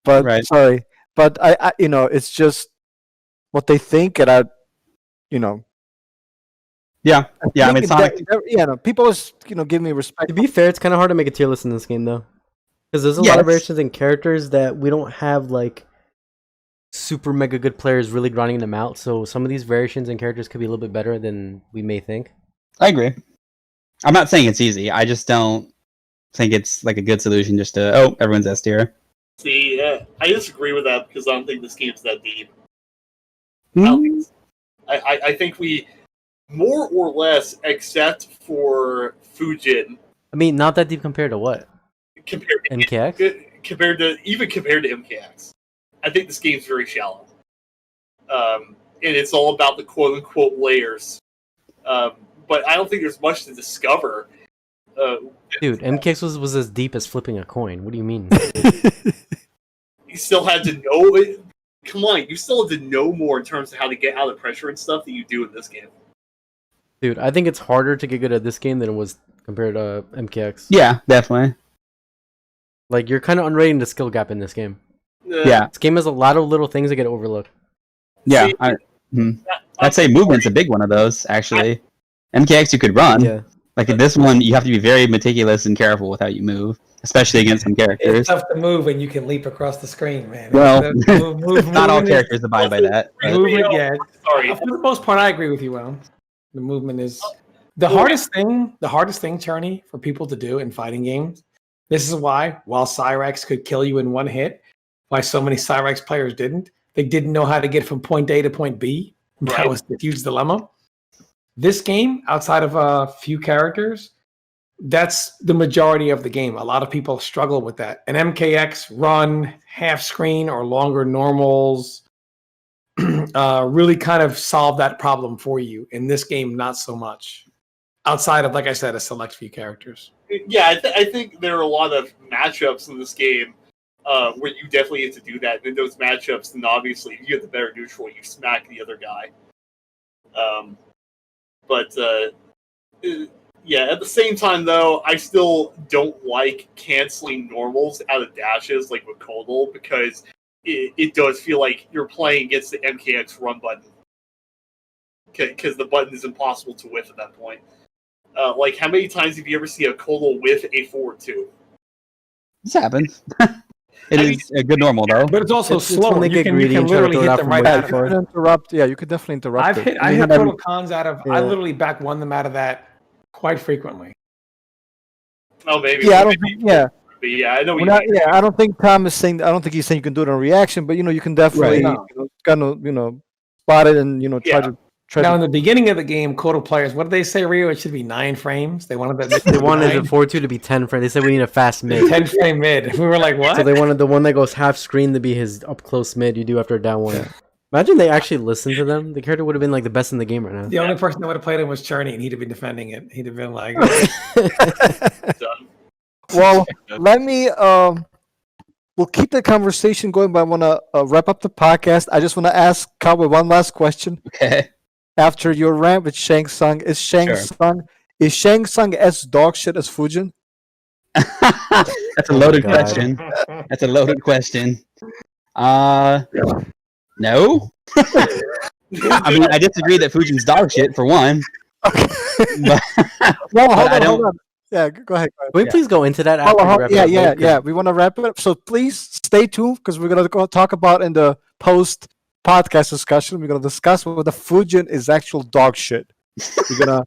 Speaker 1: But sorry, but I it's just what they think, and I mean, Sonic. People always give me respect.
Speaker 5: To be fair, it's kind of hard to make a tier list in this game though, because there's a lot of variations in characters that we don't have like super mega good players really grinding them out. So some of these variations in characters could be a little bit better than we may think.
Speaker 3: I agree. I'm not saying it's easy. I just don't think it's like a good solution just to everyone's S tier.
Speaker 6: See, I disagree with that because I don't think this game's that deep.
Speaker 3: Mm-hmm.
Speaker 6: I think we more or less, except for Fujin,
Speaker 5: I mean, not that deep compared to what?
Speaker 6: compared to
Speaker 5: MKX?
Speaker 6: compared to MKX. I think this game's very shallow, and it's all about the quote unquote layers. But I don't think there's much to discover.
Speaker 5: Dude, MKX was as deep as flipping a coin. What do you mean?
Speaker 6: You still had to know it. Come on, you still had to know more in terms of how to get out of pressure and stuff than you do in this game.
Speaker 5: Dude, I think it's harder to get good at this game than it was compared to MKX.
Speaker 3: Yeah, definitely.
Speaker 5: Like, you're kind of unrating the skill gap in this game.
Speaker 3: Yeah.
Speaker 5: This game has a lot of little things that get overlooked.
Speaker 3: Yeah.
Speaker 6: See,
Speaker 3: I'd say movement's a big one of those, actually. MKX you could run.
Speaker 5: Yeah.
Speaker 3: Like in this one, you have to be very meticulous and careful with how you move, especially against some characters.
Speaker 2: It's tough to move when you can leap across the screen, man.
Speaker 3: Well,
Speaker 2: Movement
Speaker 3: not all
Speaker 2: is-
Speaker 3: characters abide by that. but-
Speaker 2: Movement, yeah.
Speaker 6: Sorry.
Speaker 2: For the most part, I agree with you, Will. The movement is the hardest thing. The hardest thing, Cherny, for people to do in fighting games. This is why, while Cyrex could kill you in one hit, why so many Cyrex players didn't. They didn't know how to get from point A to point B. That
Speaker 6: Right.
Speaker 2: was the huge dilemma. This game, outside of a few characters, that's the majority of the game. A lot of people struggle with that. An MKX run, half screen, or longer normals really kind of solve that problem for you. In this game, not so much. Outside of, like I said, a select few characters.
Speaker 6: Yeah, I think there are a lot of matchups in this game where you definitely get to do that. And in those matchups, then obviously, if you have the better neutral, you smack the other guy. Yeah, at the same time, though, I still don't like canceling normals out of dashes like with Kodal, because it does feel like you're playing against the MKX run button. Because the button is impossible to whiff at that point. Like, how many times have you ever seen a Kodal whiff a forward 2?
Speaker 3: This happens. It is a good normal though.
Speaker 2: But it's also
Speaker 5: It's
Speaker 2: slow.
Speaker 5: when they
Speaker 2: You
Speaker 5: get
Speaker 2: can
Speaker 5: greedy and try to
Speaker 2: literally
Speaker 5: throw it
Speaker 2: hit
Speaker 5: out
Speaker 2: them
Speaker 5: from
Speaker 2: right
Speaker 5: way
Speaker 2: out
Speaker 5: too
Speaker 2: of
Speaker 5: far.
Speaker 2: it.
Speaker 1: You could interrupt. Yeah, you could definitely interrupt.
Speaker 2: I
Speaker 1: it.
Speaker 2: hit total cons out of. I
Speaker 5: Yeah.
Speaker 2: literally back won them out of that quite frequently.
Speaker 6: Oh, maybe.
Speaker 1: Yeah, I don't
Speaker 6: maybe,
Speaker 1: think. Yeah,
Speaker 6: yeah, I know what
Speaker 1: We're
Speaker 6: you
Speaker 1: not,
Speaker 6: mean.
Speaker 1: yeah. I don't think Tom is saying. I don't think he's saying you can do it on reaction, but you can definitely
Speaker 2: Right.
Speaker 1: kind of spot it and try
Speaker 6: Yeah.
Speaker 1: to try
Speaker 2: Now,
Speaker 1: to.
Speaker 2: in the beginning of the game, Kodal players, what did they say, Rio? It should be 9 frames. They wanted that.
Speaker 5: They wanted the 4-2 to be 10 frame. They said we need a fast mid.
Speaker 2: 10 frame mid. We were like, what?
Speaker 5: So they wanted the one that goes half screen to be his up close mid you do after a down one. Imagine they actually listened to them. The character would have been like the best in the game right now.
Speaker 2: The only person that would have played him was Cherny, and he'd have been defending it. He'd have been like,
Speaker 6: Done.
Speaker 1: Well, let me. We'll keep the conversation going, but I want to wrap up the podcast. I just want to ask Cowboy one last question.
Speaker 3: Okay.
Speaker 1: After your rant with Shang Tsung, is Shang Tsung as dog shit as Fujin?
Speaker 3: That's a loaded
Speaker 5: God.
Speaker 3: question. That's a loaded question. No. I mean, I disagree that Fujin's dog shit for one. But,
Speaker 1: Well,
Speaker 3: but I
Speaker 1: hold
Speaker 3: don't.
Speaker 1: on. Yeah, go ahead.
Speaker 5: Can we please go into that after
Speaker 1: Hold on,
Speaker 5: we wrap it up?
Speaker 1: yeah. We want to wrap it up. So please stay tuned because we're going to go talk about in the post podcast discussion. We're going to discuss whether Fujin is actual dog shit. We're going to.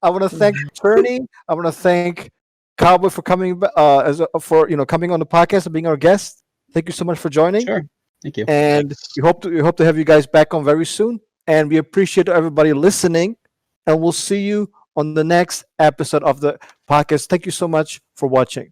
Speaker 1: I want to thank Cherny. I want to thank Cowboy for coming coming on the podcast and being our guest. Thank you so much for joining.
Speaker 3: Sure. Thank you.
Speaker 1: And we hope to have you guys back on very soon. And we appreciate everybody listening. And we'll see you on the next episode of the podcast. Thank you so much for watching.